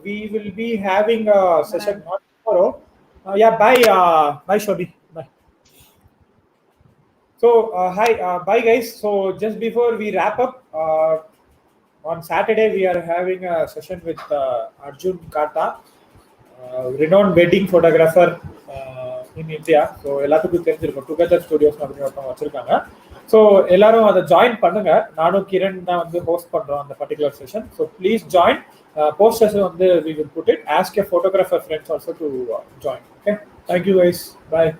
we will be having a session. Not tomorrow. Yeah, bye. Bye, Shobhi. Bye. So, hi, bye, guys. So, just before we wrap up, on Saturday we are having a session with Arjun Kata, renowned wedding photographer in India. So, எல்லாத்துக்கும் தெரிஞ்சிருக்கும் Together Studios அப்படின்னு ஒருத்தவங்க வச்சிருக்காங்க. So எல்லாரும் அதை join பண்ணுங்க. நானும் கிரண் தான் வந்து ஹோஸ்ட் பண்றோம் அந்த particular session. So please join. Posters வந்து we will put it. Ask your photographer friends also to join. Okay. Thank you guys. Bye.